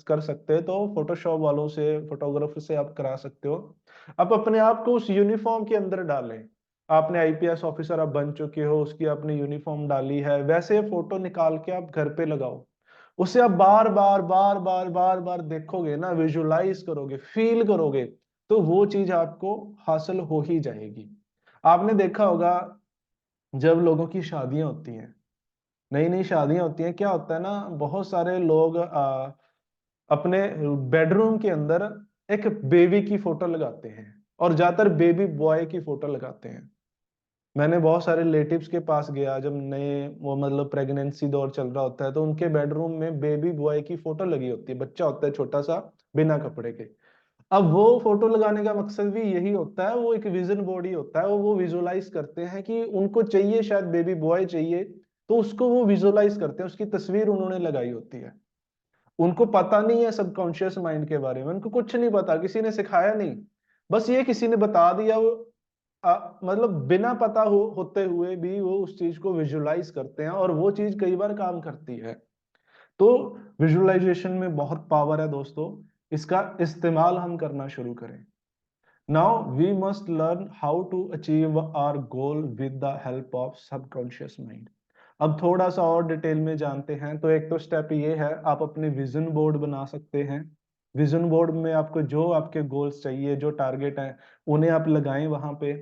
कर सकते तो फोटोशॉप वालों से, फोटोग्राफर से आप करा सकते हो। आप अपने आप को उस यूनिफॉर्म के अंदर डालें। आपने आईपीएस ऑफिसर आप बन चुके हो, उसकी आपने यूनिफॉर्म डाली है, वैसे फोटो निकाल के आप घर पे लगाओ। उसे आप बार बार बार बार बार बार देखोगे ना, विजुलाइज करोगे, फील करोगे, तो वो चीज आपको हासिल हो ही जाएगी। आपने देखा होगा जब लोगों की शादियां होती हैं, नई नई शादियां होती हैं, क्या होता है ना, बहुत सारे लोग अपने बेडरूम के अंदर एक बेबी की फोटो लगाते हैं, और ज्यादातर बेबी बॉय की फोटो लगाते हैं। मैंने बहुत सारे रिलेटिव्स के पास गया, जब नए वो मतलब प्रेगनेंसी दौर चल रहा होता है, तो उनके बेडरूम में बेबी बॉय की फोटो लगी होती है, बच्चा होता है छोटा सा बिना कपड़े के। अब वो फोटो लगाने का मकसद भी यही होता है, वो एक विजन बोर्ड ही होता है, वो विजुअलाइज करते हैं कि उनको चाहिए शायद बेबी बॉय चाहिए, तो उसको वो विजुअलाइज करते हैं, उसकी तस्वीर उन्होंने लगाई होती है। उनको पता नहीं है सबकॉन्शियस माइंड के बारे में, उनको कुछ नहीं पता, किसी ने सिखाया नहीं, बस ये किसी ने बता दिया। वो मतलब बिना पता होते हुए भी वो उस चीज को विजुअलाइज करते हैं, और वो चीज कई बार काम करती है। तो विजुअलाइजेशन में बहुत पावर है दोस्तों, इसका इस्तेमाल हम करना शुरू करें। Now we must learn how to achieve our goal with the help of subconscious mind. अब थोड़ा सा और डिटेल में जानते हैं। तो एक तो स्टेप ये है, आप अपने विजन बोर्ड बना सकते हैं। विजन बोर्ड में आपको जो आपके गोल्स चाहिए, जो टारगेट हैं, उन्हें आप लगाएं वहां पे।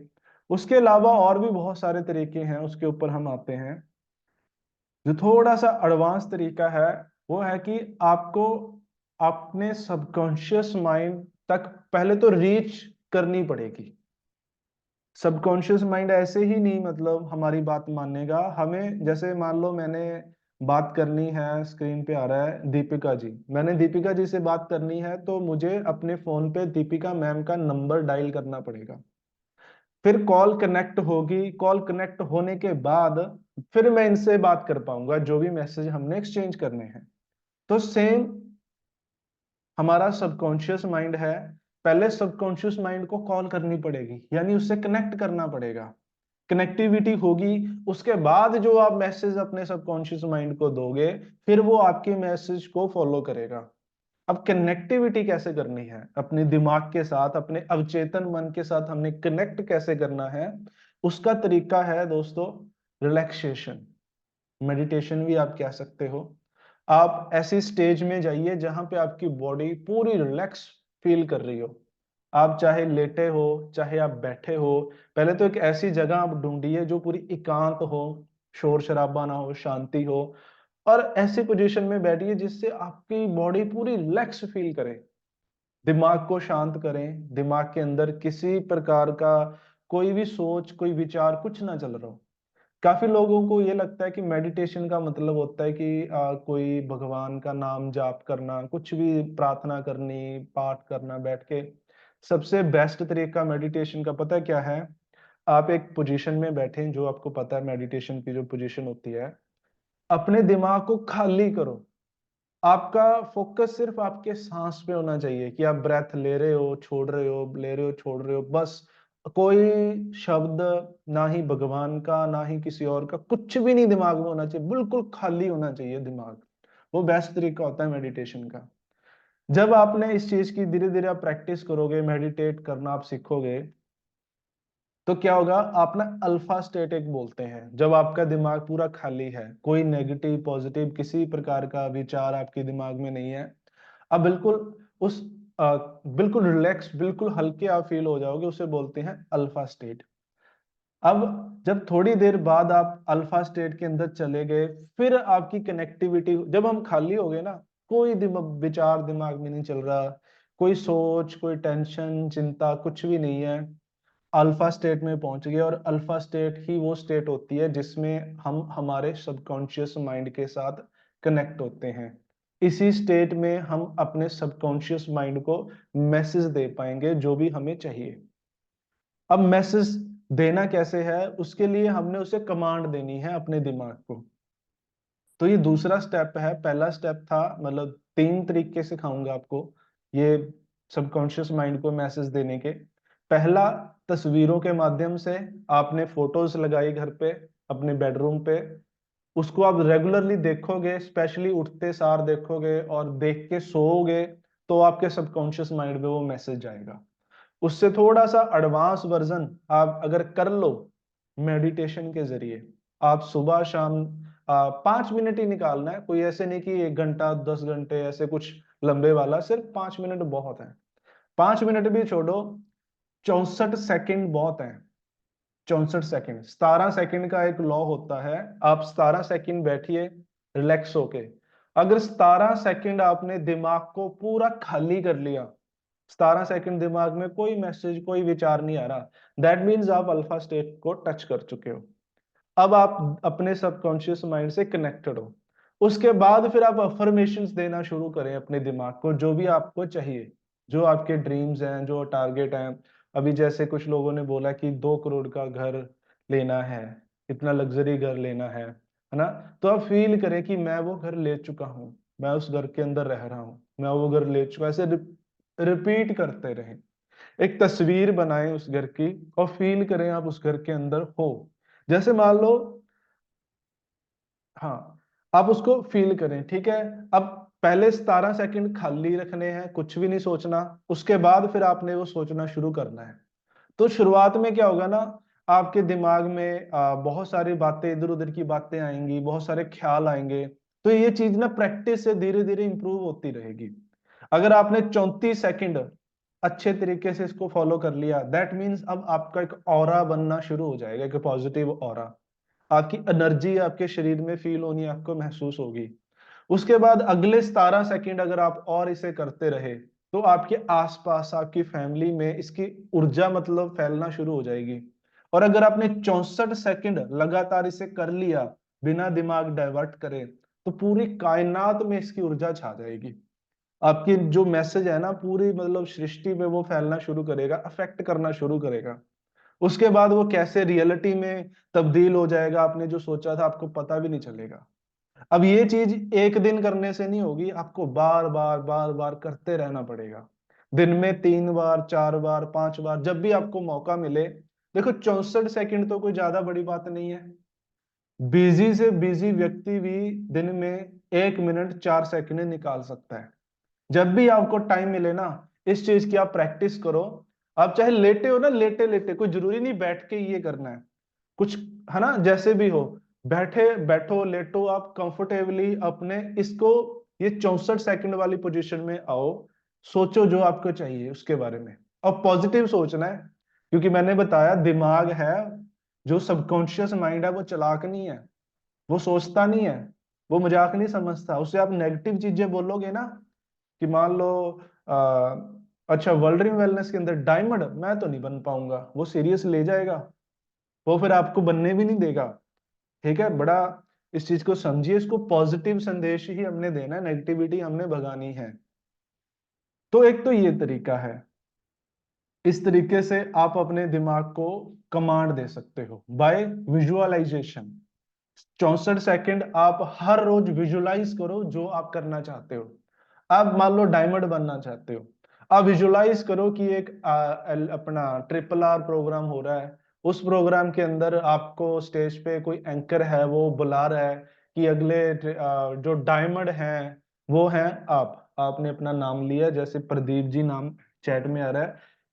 उसके अलावा और भी बहुत सारे तरीके हैं, उसके ऊपर हम आते हैं। जो थोड़ा सा एडवांस तरीका है वो है कि आपको अपने सबकॉन्शियस माइंड तक पहले तो रीच करनी पड़ेगी। सबकॉन्शियस माइंड ऐसे ही नहीं मतलब हमारी बात मानेगा। हमें जैसे मान लो मैंने बात करनी है, स्क्रीन पे आ रहा है दीपिका जी, मैंने दीपिका जी से बात करनी है, तो मुझे अपने फोन पे दीपिका मैम का नंबर डायल करना पड़ेगा। फिर कॉल कनेक्ट होगी, कॉल कनेक्ट होने के बाद फिर मैं इनसे बात कर पाऊंगा जो भी मैसेज हमने एक्सचेंज करने हैं। तो सेम हमारा सबकॉन्शियस माइंड है, पहले सबकॉन्शियस माइंड को कॉल करनी पड़ेगी, यानी उससे कनेक्ट करना पड़ेगा। कनेक्टिविटी होगी, उसके बाद जो आप मैसेज अपने सबकॉन्शियस माइंड को दोगे, फिर वो आपके मैसेज को फॉलो करेगा। अब कनेक्टिविटी कैसे करनी है अपने दिमाग के साथ, अपने अवचेतन मन के साथ हमने कनेक्ट कैसे करना है, उसका तरीका है दोस्तों रिलैक्सेशन। मेडिटेशन भी आप कह सकते हो। आप ऐसी स्टेज में जाइए जहां पे आपकी बॉडी पूरी रिलैक्स फील कर रही हो। आप चाहे लेटे हो, चाहे आप बैठे हो, पहले तो एक ऐसी जगह आप ढूंढिए जो पूरी एकांत हो, शोर शराबा ना हो, शांति हो, और ऐसी पोजीशन में बैठिए जिससे आपकी बॉडी पूरी रिलैक्स फील करे। दिमाग को शांत करें, दिमाग के अंदर किसी प्रकार का कोई भी सोच, कोई विचार कुछ ना चल रहा हो। काफी लोगों को ये लगता है कि मेडिटेशन का मतलब होता है कि कोई भगवान का नाम जाप करना, कुछ भी प्रार्थना करनी, पाठ करना बैठ के। सबसे बेस्ट तरीका मेडिटेशन का पता है क्या है? आप एक पोजीशन में बैठे, जो आपको पता है मेडिटेशन की जो पोजीशन होती है, अपने दिमाग को खाली करो। आपका फोकस सिर्फ आपके सांस पे होना चाहिए कि आप ब्रेथ ले रहे हो, छोड़ रहे हो, ले रहे हो, छोड़ रहे हो, बस। कोई शब्द ना ही भगवान का, ना ही किसी और का, कुछ भी नहीं दिमाग में होना चाहिए, बिल्कुल खाली होना चाहिए दिमाग। वो बेस्ट तरीका होता है मेडिटेशन का। जब आपने इस चीज की धीरे धीरे आप प्रैक्टिस करोगे, मेडिटेट करना आप सीखोगे, तो क्या होगा, आप ना अल्फा स्टेट एक बोलते हैं, जब आपका दिमाग पूरा खाली है, कोई नेगेटिव पॉजिटिव किसी प्रकार का विचार आपके दिमाग में नहीं है। अब बिल्कुल उस बिल्कुल रिलैक्स, बिल्कुल हल्के आप फील हो जाओगे, उसे बोलते हैं अल्फा स्टेट। अब जब थोड़ी देर बाद आप अल्फा स्टेट के अंदर चले गए, फिर आपकी कनेक्टिविटी, जब हम खाली हो गए ना, कोई विचार दिमाग में नहीं चल रहा, कोई सोच, कोई टेंशन, चिंता कुछ भी नहीं है, अल्फा स्टेट में पहुंच गए। और अल्फा स्टेट ही वो स्टेट होती है जिसमें हम हमारे सबकॉन्शियस माइंड के साथ कनेक्ट होते हैं। इसी स्टेट में हम अपने सबकॉन्शियस माइंड को मैसेज दे पाएंगे जो भी हमें चाहिए। अब मैसेज देना कैसे है, उसके लिए हमने उसे कमांड देनी है अपने दिमाग को। तो ये दूसरा स्टेप है। पहला स्टेप था, मतलब 3 तरीके सिखाऊंगा आपको ये सबकॉन्शियस माइंड को मैसेज देने के। पहला, तस्वीरों के माध्यम से। आपने फोटोज लगाई घर पे, अपने बेडरूम पे, उसको आप रेगुलरली देखोगे, स्पेशली उठते सार देखोगे और देख के सोओगे, तो आपके सबकॉन्शियस माइंड में वो मैसेज जाएगा। उससे थोड़ा सा एडवांस वर्जन आप अगर कर लो मेडिटेशन के जरिए, आप सुबह शाम 5 मिनट ही निकालना है, कोई ऐसे नहीं कि 1 घंटा 10 घंटे ऐसे कुछ लंबे वाला, सिर्फ 5 मिनट बहुत है। 5 मिनट भी छोड़ो, 64 सेकंड बहुत है। 64 सेकंड, 17 सेकंड का एक लॉ होता है। आप 17 सेकंड बैठिए रिलैक्स होके। अगर 17 सेकंड आपने दिमाग को पूरा खाली कर लिया, 17 सेकंड दिमाग में कोई मैसेज, कोई विचार नहीं आ रहा, दैट मीन्स आप अल्फा स्टेट को टच कर चुके हो। अब आप अपने सबकॉन्शियस माइंड से कनेक्टेड हो। उसके बाद फिर आप अफर्मेशंस देना शुरू करें अपने दिमाग को, जो भी आपको चाहिए, जो आपके ड्रीम्स हैं, जो टारगेट हैं। अभी जैसे कुछ लोगों ने बोला कि 2 करोड़ का घर लेना है, इतना लग्जरी घर लेना है ना? तो आप फील करें कि मैं वो घर ले चुका हूँ, मैं उस घर के अंदर रह रहा हूँ, मैं वो घर ले चुका, ऐसे रिपीट करते रहें। एक तस्वीर बनाएं उस घर की और फील करें आप उस घर के अंदर हो। जैसे मान लो, हाँ, आप उसको फील करें, ठीक है। अब पहले 17 सेकंड खाली रखने हैं, कुछ भी नहीं सोचना। उसके बाद फिर आपने वो सोचना शुरू करना है। तो शुरुआत में क्या होगा ना, आपके दिमाग में बहुत सारी बातें, इधर उधर की बातें आएंगी, बहुत सारे ख्याल आएंगे। तो ये चीज ना प्रैक्टिस से धीरे धीरे इंप्रूव होती रहेगी। अगर आपने 34 सेकंड अच्छे तरीके से इसको फॉलो कर लिया, दैट मीन्स अब आपका एक ऑरा बनना शुरू हो जाएगा, एक पॉजिटिव ऑरा। आपकी एनर्जी आपके शरीर में फील होनी, आपको महसूस होगी। उसके बाद अगले 17 सेकंड अगर आप और इसे करते रहे, तो आपके आसपास, आपकी फैमिली में इसकी ऊर्जा मतलब फैलना शुरू हो जाएगी। और अगर आपने 64 सेकंड लगातार इसे कर लिया बिना दिमाग डाइवर्ट करे, तो पूरी कायनात में इसकी ऊर्जा छा जाएगी। आपकी जो मैसेज है ना, पूरी मतलब सृष्टि में वो फैलना शुरू करेगा, अफेक्ट करना शुरू करेगा। उसके बाद वो कैसे रियलिटी में तब्दील हो जाएगा, आपने जो सोचा था आपको पता भी नहीं चलेगा। अब ये चीज एक दिन करने से नहीं होगी, आपको बार बार बार बार करते रहना पड़ेगा। दिन में 3 बार, 4 बार, 5 बार, जब भी आपको मौका मिले। देखो 64 सेकंड तो कोई ज्यादा बड़ी बात नहीं है। बिजी से बिजी व्यक्ति भी दिन में 1 मिनट 4 सेकंड निकाल सकता है। जब भी आपको टाइम मिले ना, इस चीज की आप प्रैक्टिस करो। आप चाहे लेटे हो ना, लेटे लेटे, कोई जरूरी नहीं बैठ के ये करना है, कुछ है ना, जैसे भी हो, बैठे बैठो लेटो, आप कंफर्टेबली अपने इसको, ये 64 सेकंड वाली पोजीशन में आओ। सोचो जो आपको चाहिए उसके बारे में, और पॉजिटिव सोचना है। क्योंकि मैंने बताया दिमाग है, जो सबकॉन्शियस माइंड है, वो चालाक नहीं है, वो सोचता नहीं है, वो मजाक नहीं समझता। उससे आप नेगेटिव चीजें बोलोगे ना, कि मान लो आ, अच्छा वर्ल्ड ड्रीम वेलनेस के अंदर डायमंड मैं तो नहीं बन पाऊंगा, वो सीरियस ले जाएगा, वो फिर आपको बनने भी नहीं देगा। ठीक है, बड़ा इस चीज को समझिए, इसको पॉजिटिव संदेश ही हमने देना है, नेगेटिविटी हमने भगानी है। तो एक तो ये तरीका है, इस तरीके से आप अपने दिमाग को कमांड दे सकते हो बाय विजुअलाइजेशन। 64 सेकंड आप हर रोज विजुलाइज करो जो आप करना चाहते हो। आप मान लो डायमंड बनना चाहते हो, आप विजुलाइज करो कि एक अपना RRR प्रोग्राम हो रहा है। उस प्रोग्राम के अंदर आपको स्टेज पे कोई एंकर है, वो बुला रहा है कि अगले जो डायमंड हैं वो हैं आप। आपने अपना नाम लिया, जैसे प्रदीप जी नाम चैट में आ रहा है,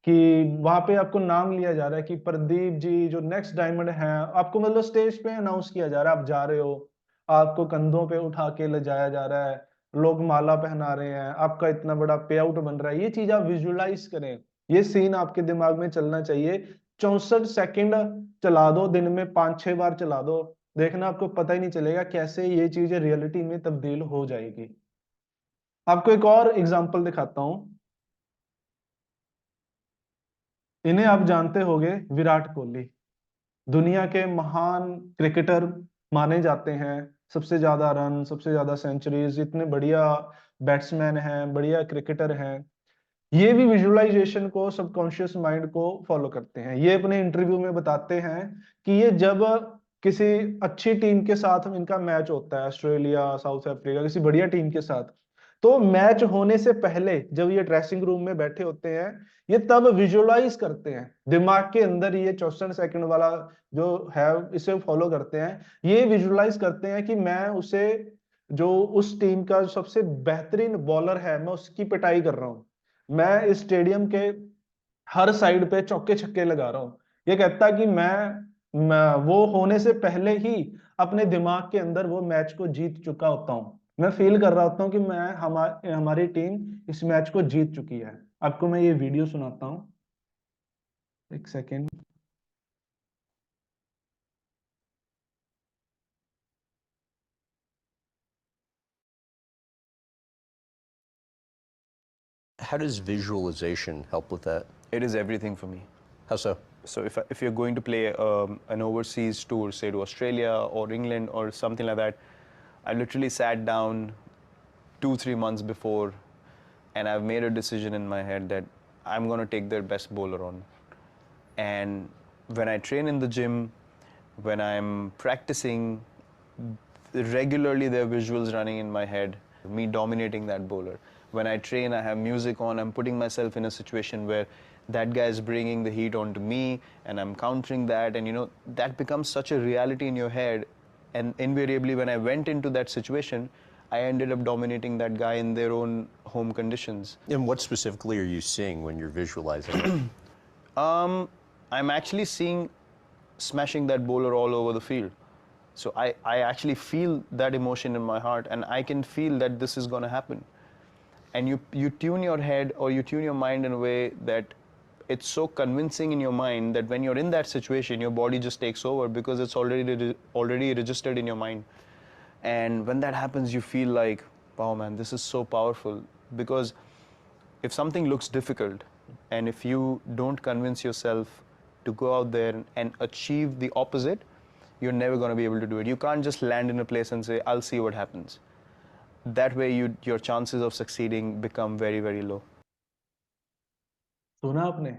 कि वहां पे आपको नाम लिया जा रहा है कि प्रदीप जी जो नेक्स्ट डायमंड हैं, आपको मतलब स्टेज पे अनाउंस किया जा रहा है, आप जा रहे हो, आपको कंधों पे उठा के ले जाया जा रहा है, लोग माला पहना रहे हैं, आपका इतना बड़ा पे आउट बन रहा है। ये चीज आप विजुलाइज करें, ये सीन आपके दिमाग में चलना चाहिए। 64 सेकंड चला दो, दिन में 5-6 बार चला दो, देखना आपको पता ही नहीं चलेगा कैसे ये चीजें रियलिटी में तब्दील हो जाएगी। आपको एक और एग्जांपल दिखाता हूं। इन्हें आप जानते होंगे, विराट कोहली, दुनिया के महान क्रिकेटर माने जाते हैं, सबसे ज्यादा रन, सबसे ज्यादा सेंचुरीज, इतने बढ़िया बैट्समैन हैं, बढ़िया क्रिकेटर हैं। ये भी विजुअलाइजेशन को, सबकॉन्शियस माइंड को फॉलो करते हैं। ये अपने इंटरव्यू में बताते हैं कि ये जब किसी अच्छी टीम के साथ इनका मैच होता है, ऑस्ट्रेलिया, साउथ अफ्रीका, किसी बढ़िया टीम के साथ, तो मैच होने से पहले जब ये ड्रेसिंग रूम में बैठे होते हैं, ये तब विजुअलाइज करते हैं दिमाग के अंदर, ये 64 सेकंड वाला जो है इसे फॉलो करते हैं। ये विजुअलाइज करते हैं कि मैं उसे, जो उस टीम का सबसे बेहतरीन बॉलर है, मैं उसकी पिटाई कर रहा हूँ, मैं इस स्टेडियम के हर साइड पे चौके छक्के लगा रहा हूँ। ये कहता है कि मैं वो होने से पहले ही अपने दिमाग के अंदर वो मैच को जीत चुका होता हूँ, मैं फील कर रहा होता हूँ कि मैं हमारी टीम इस मैच को जीत चुकी है। आपको मैं ये वीडियो सुनाता हूँ, एक second. How does visualization help with that? It is everything for me. How so? So if you're going to play an overseas tour, say to Australia or England or something like that, I literally sat down 2-3 months before and I've made a decision in my head that I'm going to take their best bowler on. And when I train in the gym, when I'm practicing, regularly there are visuals running in my head, me dominating that bowler. When I train, I have music on, I'm putting myself in a situation where that guy is bringing the heat onto me and I'm countering that, and you know, that becomes such a reality in your head. And invariably when I went into that situation, I ended up dominating that guy in their own home conditions. And what specifically are you seeing when you're visualizing it? I'm actually seeing smashing that bowler all over the field. So I actually feel that emotion in my heart, and I can feel that this is going to happen. And you tune your head or you tune your mind in a way that it's so convincing in your mind that when you're in that situation, your body just takes over because it's already registered in your mind. And when that happens, you feel like, wow, man, this is so powerful. Because if something looks difficult, and if you don't convince yourself to go out there and achieve the opposite, you're never going to be able to do it. You can't just land in a place and say, I'll see what happens. That way, your chances of succeeding become very, very low. सुना आपने?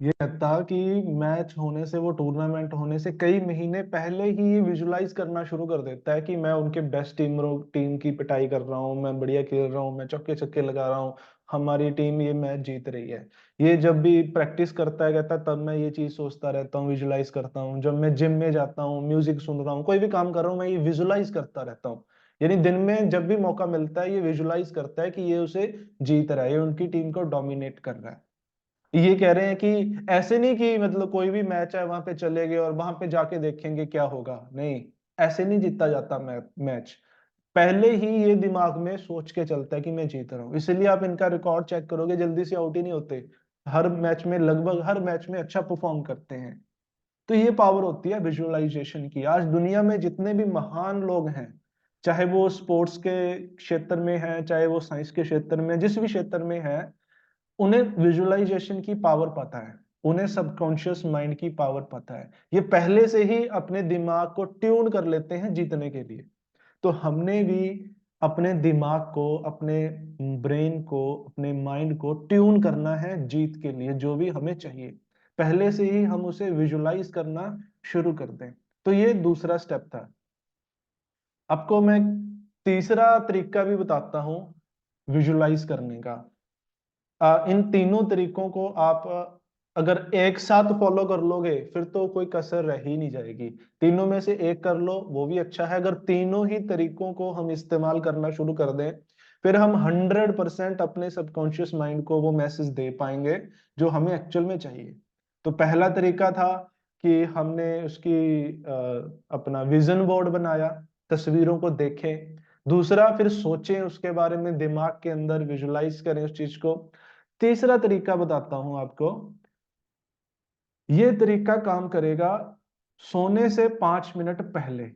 ये कहता कि match होने से, वो tournament होने से कई महीने पहले ही ये विजुलाइज करना शुरू कर देता है कि मैं उनके बेस्ट टीम की पिटाई कर रहा हूँ, मैं बढ़िया खेल रहा हूँ, मैं चौके छक्के लगा रहा हूँ, हमारी टीम ये मैच जीत रही है। ये जब भी प्रैक्टिस करता है, कहता है, तब मैं ये चीज सोचता रहता हूँ, विजुलाइज करता हूँ। जब मैं जिम में जाता हूँ, म्यूजिक सुन रहा हूँ, कोई भी काम कर रहा हूँ, मैं ये विजुलाइज करता रहता हूँ। यानी दिन में जब भी मौका मिलता है, ये विजुलाइज करता है कि ये उसे जीत रहा है, ये उनकी टीम को डोमिनेट कर रहा है। ये कह रहे हैं कि ऐसे नहीं कि मतलब कोई भी मैच है वहां पे चले गए और वहां पे जाके देखेंगे क्या होगा, नहीं, ऐसे नहीं जीता जाता मैच। पहले ही ये दिमाग में सोच के चलता है कि मैं जीत रहा हूँ। इसलिए आप इनका रिकॉर्ड चेक करोगे, जल्दी से आउट ही नहीं होते, हर मैच में, लगभग हर मैच में अच्छा परफॉर्म करते हैं। तो ये पावर होती है विजुअलाइजेशन की। आज दुनिया में जितने भी महान लोग हैं, चाहे वो स्पोर्ट्स के क्षेत्र में है, चाहे वो साइंस के क्षेत्र में, जिस भी क्षेत्र में है, उन्हें विजुअलाइजेशन की पावर पता है, उन्हें सबकॉन्शियस माइंड की पावर पता है। ये पहले से ही अपने दिमाग को ट्यून कर लेते हैं जीतने के लिए। तो हमने भी अपने दिमाग को, अपने ब्रेन को, अपने माइंड को ट्यून करना है जीत के लिए। जो भी हमें चाहिए पहले से ही हम उसे विजुलाइज करना शुरू कर दें। तो ये दूसरा स्टेप था। आपको मैं तीसरा तरीका भी बताता हूं विजुलाइज करने का। इन तीनों तरीकों को आप अगर एक साथ फॉलो कर लोगे, फिर तो कोई कसर रह ही नहीं जाएगी। तीनों में से एक कर लो, वो भी अच्छा है। अगर तीनों ही तरीकों को हम इस्तेमाल करना शुरू कर दें, फिर हम 100% अपने सबकॉन्शियस माइंड को वो मैसेज दे पाएंगे जो हमें एक्चुअल में चाहिए। तो पहला तरीका था कि हमने उसकी अपना विजन बोर्ड बनाया, तस्वीरों को देखें। दूसरा, फिर सोचें उसके बारे में, दिमाग के अंदर विजुलाइज करें उस चीज को। तीसरा तरीका बताता हूं आपको। ये तरीका काम करेगा सोने से 5 मिनट पहले,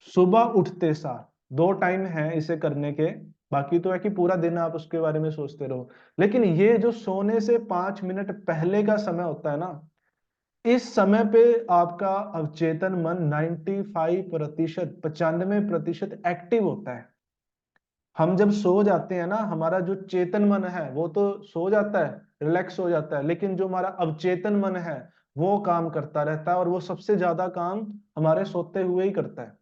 सुबह उठते सार। 2 टाइम है इसे करने के, बाकी तो है कि पूरा दिन आप उसके बारे में सोचते रहो। लेकिन ये जो सोने से 5 मिनट पहले का समय होता है ना, इस समय पे आपका अवचेतन मन 95%, 95% एक्टिव होता है। हम जब सो जाते हैं ना, हमारा जो चेतन मन है वो तो सो जाता है, रिलैक्स हो जाता है, लेकिन जो हमारा अवचेतन मन है वो काम करता रहता है, और वो सबसे ज्यादा काम हमारे सोते हुए ही करता है।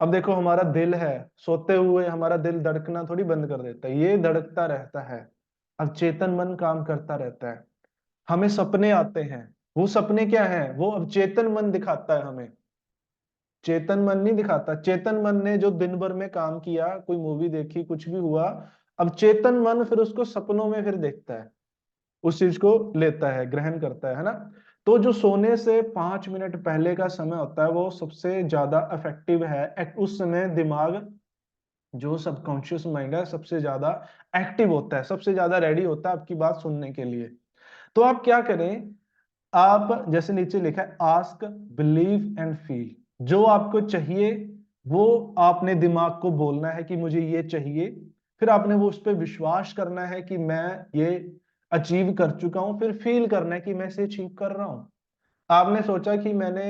अब देखो, हमारा दिल है, सोते हुए हमारा दिल धड़कना थोड़ी बंद कर देता है, ये धड़कता रहता है। अवचेतन मन काम करता रहता है। हमें सपने आते हैं, वो सपने क्या है, वो अवचेतन मन दिखाता है हमें, चेतन मन नहीं दिखाता। चेतन मन ने जो दिन भर में काम किया, कोई मूवी देखी, कुछ भी हुआ, अब चेतन मन फिर उसको सपनों में फिर देखता है, उस चीज को लेता है, ग्रहण करता है ना। तो जो सोने से 5 मिनट पहले का समय होता है वो सबसे ज्यादा इफेक्टिव है। उस समय दिमाग, जो सबकॉन्शियस माइंड है, सबसे ज्यादा एक्टिव होता है, सबसे ज्यादा रेडी होता है आपकी बात सुनने के लिए। तो आप क्या करें, आप जैसे नीचे लिखा है, आस्क, बिलीव एंड फील। जो आपको चाहिए वो आपने दिमाग को बोलना है कि मुझे ये चाहिए, फिर आपने वो उस पर विश्वास करना है कि मैं ये अचीव कर चुका हूं, फिर फील करना है कि मैं इसे अचीव कर रहा हूं। आपने सोचा कि मैंने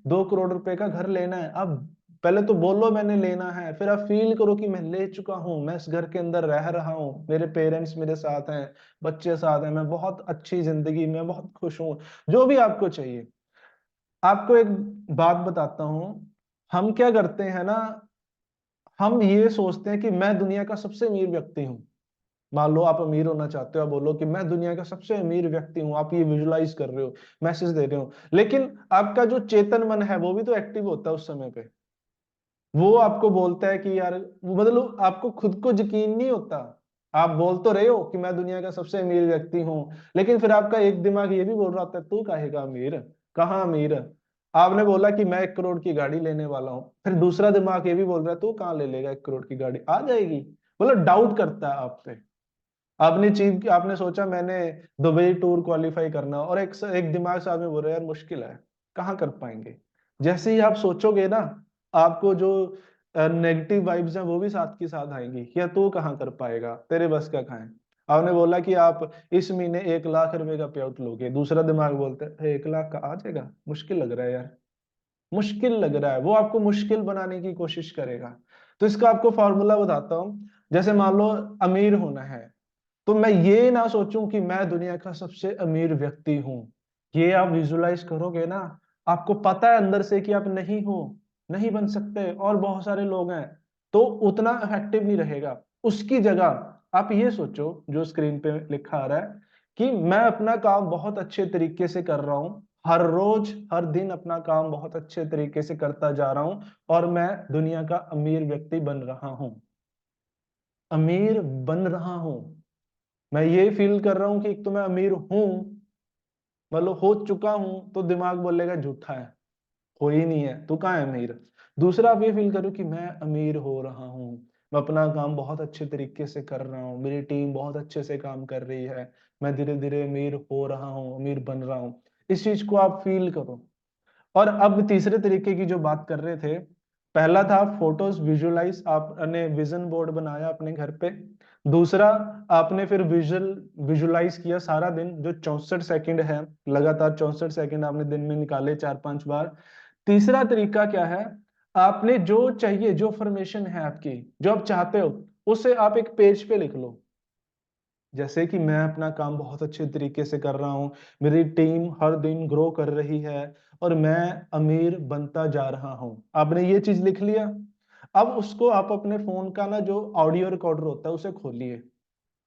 2 करोड़ रुपए का घर लेना है, अब पहले तो बोलो मैंने लेना है, फिर आप फील करो कि मैं ले चुका हूं, मैं इस घर के अंदर रह रहा हूँ, मेरे पेरेंट्स मेरे साथ हैं, बच्चे साथ हैं, मैं बहुत अच्छी जिंदगी में बहुत खुश हूँ, जो भी आपको चाहिए। आपको एक बात बताता हूँ, हम क्या करते हैं ना, हम ये सोचते हैं कि मैं दुनिया का सबसे अमीर व्यक्ति हूँ। मान लो आप अमीर होना चाहते हो, आप बोलो कि मैं दुनिया का सबसे अमीर व्यक्ति हूँ, आप ये विजुलाइज कर रहे हो, मैसेज दे रहे हो, लेकिन आपका जो चेतन मन है वो भी तो एक्टिव होता है उस समय पे। वो आपको बोलता है कि यार, मतलब आपको खुद को यकीन नहीं होता। आप बोल तो रहे हो कि मैं दुनिया का सबसे अमीर व्यक्ति हूँ, लेकिन फिर आपका एक दिमाग ये भी बोल रहा होता है तू काहे का अमीर, कहाँ अमीर। आपने बोला कि मैं 1 करोड़ की गाड़ी लेने वाला हूँ, फिर दूसरा दिमाग ये भी बोल रहा है तू कहाँ ले लेगा, 1 करोड़ की गाड़ी आ जाएगी, मतलब डाउट करता है आप पे। आपने सोचा मैंने दुबई टूर क्वालिफाई करना, और एक दिमाग से आपने बोल रहा है यार मुश्किल है, कहाँ कर पाएंगे। जैसे ही आप सोचोगे ना, आपको जो नेगेटिव वाइब्स हैं वो भी साथ की साथ आएंगी, या तू कहाँ कर पाएगा, तेरे बस का कहाँ है। आपने बोला कि आप इस महीने 1 लाख रुपए का पे आउट लोगे, दूसरा दिमाग बोलता है 1 लाख का आ जाएगा, मुश्किल लग रहा है यार, मुश्किल लग रहा है, वो आपको मुश्किल बनाने की कोशिश करेगा। तो इसका आपको फॉर्मूला बताता हूँ। जैसे मान लो अमीर होना है, तो मैं ये ना सोचूं कि मैं दुनिया का सबसे अमीर व्यक्ति हूं। ये आप विजुलाइज करोगे ना, आपको पता है अंदर से कि आप नहीं हो, नहीं बन सकते, और बहुत सारे लोग हैं, तो उतना इफेक्टिव नहीं रहेगा। उसकी जगह आप ये सोचो जो स्क्रीन पे लिखा आ रहा है, कि मैं अपना काम बहुत अच्छे तरीके से कर रहा हूँ, हर रोज हर दिन अपना काम बहुत अच्छे तरीके से करता जा रहा हूं, और मैं दुनिया का अमीर व्यक्ति बन रहा हूं, अमीर बन रहा हूं। मैं ये फील कर रहा हूं कि एक तो मैं अमीर हूं, मतलब हो चुका हूं, तो दिमाग बोलेगा झूठा है, हो ही नहीं है, तू कहाँ है अमीर। दूसरा आप ये फील करो कि मैं अमीर हो रहा हूँ, मैं अपना काम बहुत अच्छे तरीके से कर रहा हूँ, मेरी टीम बहुत अच्छे से काम कर रही है, मैं धीरे धीरे अमीर हो रहा हूँ, अमीर बन रहा हूँ। इस चीज को आप फील करो। और अब तीसरे तरीके की जो बात कर रहे थे, पहला था फोटोज विजुअलाइज, आपने विजन बोर्ड बनाया अपने घर पे। दूसरा, आपने फिर विजुअलाइज किया सारा दिन, जो 64 सेकंड है, लगातार 64 सेकंड आपने दिन में निकाले 4-5 बार। तीसरा तरीका क्या है, आपने जो चाहिए, जो फॉर्मेशन है आपकी, जो आप चाहते हो, उसे आप एक पेज पे लिख लो। जैसे कि मैं अपना काम बहुत अच्छे तरीके से कर रहा हूँ, मेरी टीम हर दिन ग्रो कर रही है, और मैं अमीर बनता जा रहा हूँ। आपने ये चीज लिख लिया। अब उसको आप अपने फोन का ना जो ऑडियो रिकॉर्डर होता है उसे खोलिए,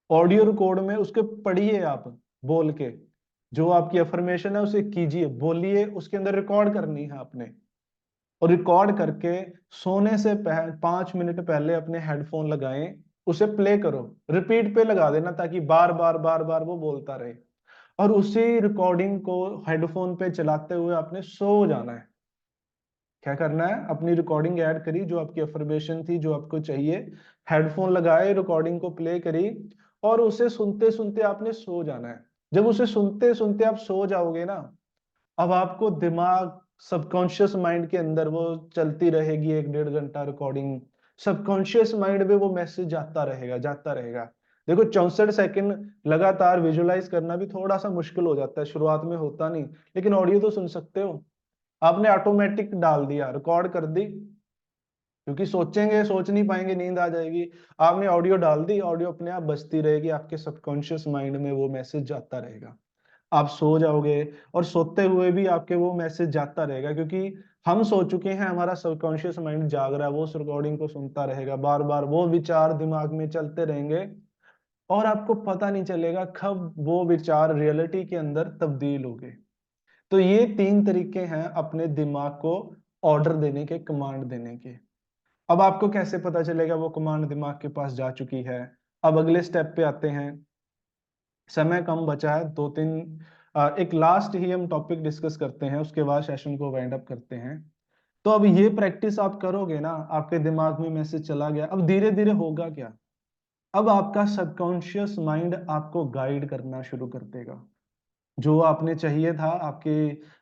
ऑडियो रिकॉर्ड में उसके पढ़िए आप, बोल के जो आपकी अफर्मेशन है उसे कीजिए, बोलिए, उसके अंदर रिकॉर्ड करनी है आपने। और रिकॉर्ड करके सोने से 5 मिनट पहले अपने हेडफोन लगाएं, उसे प्ले करो, रिपीट पे लगा देना, ताकि बार बार बार बार वो बोलता रहे। और उसी रिकॉर्डिंग को हेडफोन पे चलाते हुए आपने सो जाना है। क्या करना है, अपनी रिकॉर्डिंग ऐड करी जो आपकी अफर्मेशन थी, जो आपको चाहिए, हेडफोन लगाए, रिकॉर्डिंग को प्ले करी, और उसे सुनते सुनते आपने सो जाना है। जब उसे सुनते सुनते आप सो जाओगे ना, अब आपको दिमाग, सबकॉन्शियस माइंड के अंदर वो चलती रहेगी 1-1.5 घंटा रिकॉर्डिंग, सबकॉन्शियस माइंड में वो मैसेज जाता रहेगा, जाता रहेगा। देखो 64 सेकंड लगातार विजुलाइज करना भी थोड़ा सा मुश्किल हो जाता है, शुरुआत में होता नहीं, लेकिन ऑडियो तो सुन सकते हो। आपने ऑटोमेटिक डाल दिया, रिकॉर्ड कर दी, क्योंकि सोचेंगे, सोच नहीं पाएंगे, नींद आ जाएगी। आपने ऑडियो डाल दी, ऑडियो अपने आप बजती रहेगी, आपके सबकॉन्शियस माइंड में वो मैसेज जाता रहेगा, आप सो जाओगे, और सोते हुए भी आपके वो मैसेज जाता रहेगा, क्योंकि हम सो चुके हैं, हमारा सबकॉन्शियस माइंड जाग रहा है, वो उस रिकॉर्डिंग को सुनता रहेगा, बार बार वो विचार दिमाग में चलते रहेंगे, और आपको पता नहीं चलेगा कब वो विचार रियलिटी के अंदर तब्दील हो गए। तो ये 3 तरीके हैं अपने दिमाग को ऑर्डर देने के, कमांड देने के। अब आपको कैसे पता चलेगा वो कमांड दिमाग के पास जा चुकी है। अब अगले स्टेप पे आते हैं, समय कम बचा है, 2-3 एक लास्ट ही हम टॉपिक डिस्कस करते हैं, उसके बाद सेशन को वाइंड अप करते हैं। तो अब ये प्रैक्टिस आप करोगे ना, आपके दिमाग में मैसेज चला गया, अब धीरे धीरे होगा क्या, अब आपका सबकॉन्शियस माइंड आपको गाइड करना शुरू कर देगा। जो आपने चाहिए था,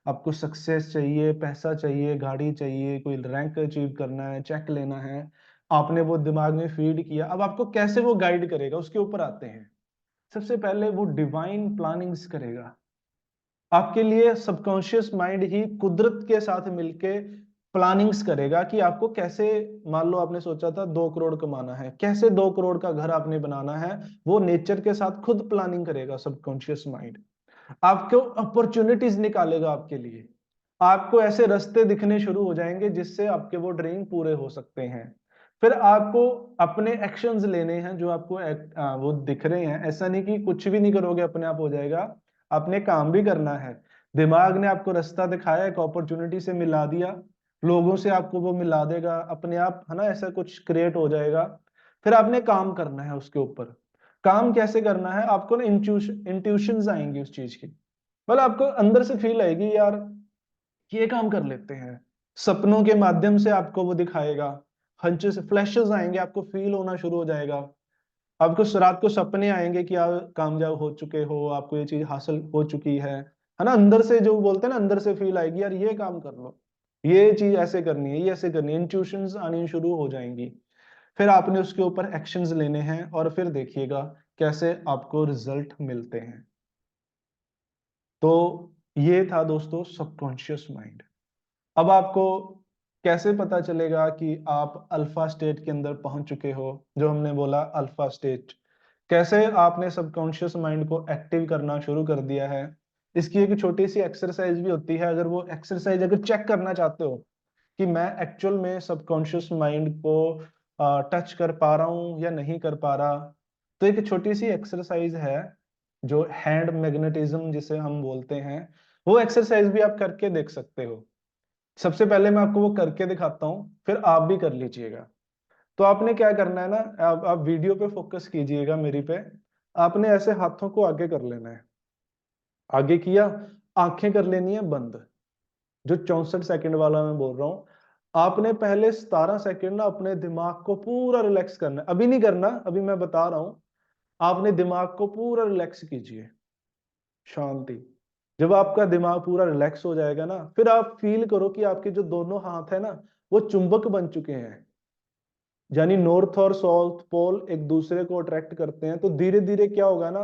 आपको सक्सेस चाहिए, पैसा चाहिए, गाड़ी चाहिए, कोई रैंक अचीव करना है, चेक लेना है, आपने वो दिमाग में फीड किया, अब आपको कैसे वो गाइड करेगा उसके ऊपर आते हैं। सबसे पहले वो डिवाइन प्लानिंग्स करेगा आपके लिए। सबकॉन्शियस माइंड ही कुदरत के साथ मिलके प्लानिंग्स करेगा कि आपको कैसे, मान लो आपने सोचा था 2 करोड़ कमाना है, कैसे 2 करोड़ का घर आपने बनाना है, वो नेचर के साथ खुद प्लानिंग करेगा सबकॉन्शियस माइंड। आपको अपॉर्चुनिटीज निकालेगा आपके लिए, आपको ऐसे रास्ते दिखने शुरू हो जाएंगे जिससे आपके वो ड्रीम पूरे हो सकते हैं। फिर आपको अपने एक्शंस लेने हैं जो आपको वो दिख रहे हैं। ऐसा नहीं कि कुछ भी नहीं करोगे अपने आप हो जाएगा, आपने काम भी करना है। दिमाग ने आपको रास्ता दिखाया, एक अपॉर्चुनिटी से मिला दिया, लोगों से आपको वो मिला देगा, अपने आप है ना, ऐसा कुछ क्रिएट हो जाएगा। फिर आपने काम करना है उसके ऊपर। काम कैसे करना है, आपको ना इंट्यूशंस आएंगी उस चीज की, मतलब आपको अंदर से फील आएगी यार ये काम कर लेते हैं। सपनों के माध्यम से आपको वो दिखाएगा, हंचेस फ्लैशेस आएंगे, आपको फील होना शुरू हो जाएगा। आपको रात को सपने आएंगे कि आप कामयाब हो चुके हो, आपको ये चीज हासिल हो चुकी है ना। अंदर से जो बोलते हैं ना, अंदर से फील आएगी यार ये काम कर लो, ये चीज ऐसे करनी है, ये ऐसे करनी है, इंट्यूशंस आनी शुरू हो जाएंगी। फिर आपने उसके ऊपर एक्शंस लेने हैं और फिर देखिएगा कैसे आपको रिजल्ट मिलते हैं। तो ये था दोस्तों सबकॉन्शियस माइंड। अब आपको कैसे पता चलेगा कि आप अल्फा स्टेट के अंदर पहुंच चुके हो, जो हमने बोला अल्फा स्टेट, कैसे आपने सबकॉन्शियस माइंड को एक्टिव करना शुरू कर दिया है। इसकी एक छोटी सी एक्सरसाइज भी होती है। अगर वो एक्सरसाइज अगर चेक करना चाहते हो कि मैं एक्चुअल में सबकॉन्शियस माइंड को टच कर पा रहा हूं या नहीं कर पा रहा, तो एक छोटी सी एक्सरसाइज है जो हैंड मैग्नेटिज्म जिसे हम बोलते हैं, वो एक्सरसाइज भी आप करके देख सकते हो। सबसे पहले मैं आपको वो करके दिखाता हूं, फिर आप भी कर लीजिएगा। तो आपने क्या करना है ना, आप वीडियो पे फोकस कीजिएगा मेरी पे। आपने ऐसे हाथों को आगे कर लेना है, आगे किया, आंखें कर लेनी है बंद, जो 64 सेकंड वाला मैं बोल रहा हूं। आपने पहले 17 सेकंड ना अपने दिमाग को पूरा रिलैक्स करना है। अभी नहीं करना, अभी मैं बता रहा हूं। आपने दिमाग को पूरा रिलैक्स कीजिए, शांति। जब आपका दिमाग पूरा रिलैक्स हो जाएगा ना, फिर आप फील करो कि आपके जो दोनों हाथ है ना, वो चुंबक बन चुके हैं, यानी नॉर्थ और साउथ पोल एक दूसरे को अट्रैक्ट करते हैं। तो धीरे धीरे क्या होगा ना,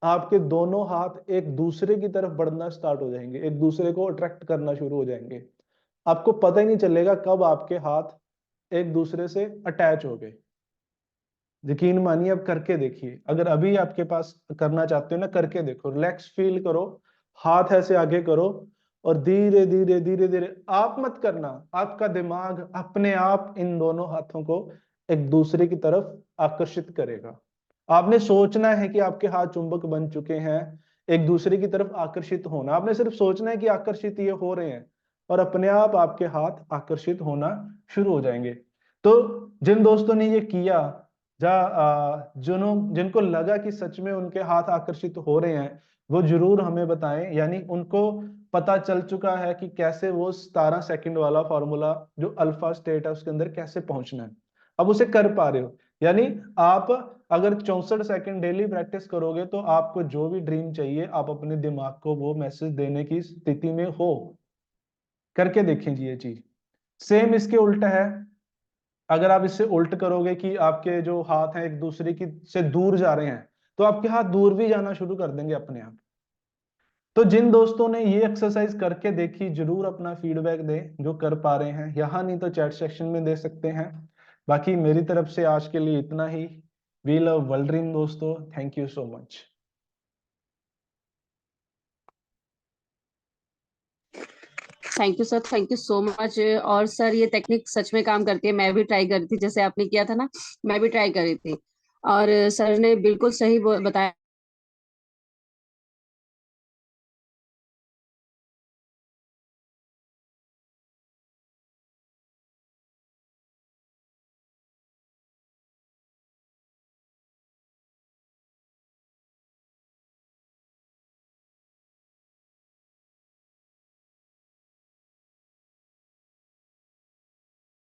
आपके दोनों हाथ एक दूसरे की तरफ बढ़ना स्टार्ट हो जाएंगे, एक दूसरे को अट्रैक्ट करना शुरू हो जाएंगे। आपको पता ही नहीं चलेगा कब आपके हाथ एक दूसरे से अटैच हो गए। यकीन मानिए, अब करके देखिए। अगर अभी आपके पास करना चाहते हो ना, करके देखो, रिलैक्स फील करो, हाथ ऐसे आगे करो और धीरे धीरे धीरे धीरे, आप मत करना, आपका दिमाग अपने आप इन दोनों हाथों को एक दूसरे की तरफ आकर्षित करेगा। आपने सोचना है कि आपके हाथ चुंबक बन चुके हैं, एक दूसरे की तरफ आकर्षित होना। आपने सिर्फ सोचना है कि आकर्षित ये हो रहे हैं, और अपने आप आपके हाथ आकर्षित होना शुरू हो जाएंगे। तो जिन दोस्तों ने ये किया, जिनको लगा कि सच में उनके हाथ आकर्षित हो रहे हैं, वो जरूर हमें बताएं, यानी उनको पता चल चुका है कि कैसे वो 17 सेकंड वाला फॉर्मूला जो अल्फा स्टेट है उसके अंदर कैसे पहुंचना है। अब उसे कर पा रहे हो, यानी आप अगर 64 सेकंड डेली प्रैक्टिस करोगे तो आपको जो भी ड्रीम चाहिए, आप अपने दिमाग को वो मैसेज देने की स्थिति में हो। करके देखें जी ये चीज। सेम इसके उल्टा है, अगर आप इससे उल्ट करोगे कि आपके जो हाथ हैं एक दूसरे की से दूर जा रहे हैं, तो आपके हाथ दूर भी जाना शुरू कर देंगे अपने आप। तो जिन दोस्तों ने ये एक्सरसाइज करके देखी, जरूर अपना फीडबैक दें जो कर पा रहे हैं, यहाँ नहीं तो चैट सेक्शन में दे सकते हैं। बाकी मेरी तरफ से आज के लिए इतना ही। वी लव वर्ल्ड ड्रीम दोस्तों, thank you so much. Thank you sir, thank you so much. और सर ये टेक्निक सच में काम करती है, मैं भी ट्राई कर रही थी, जैसे आपने किया था ना, मैं भी ट्राई कर रही थी। और सर ने बिल्कुल सही बताया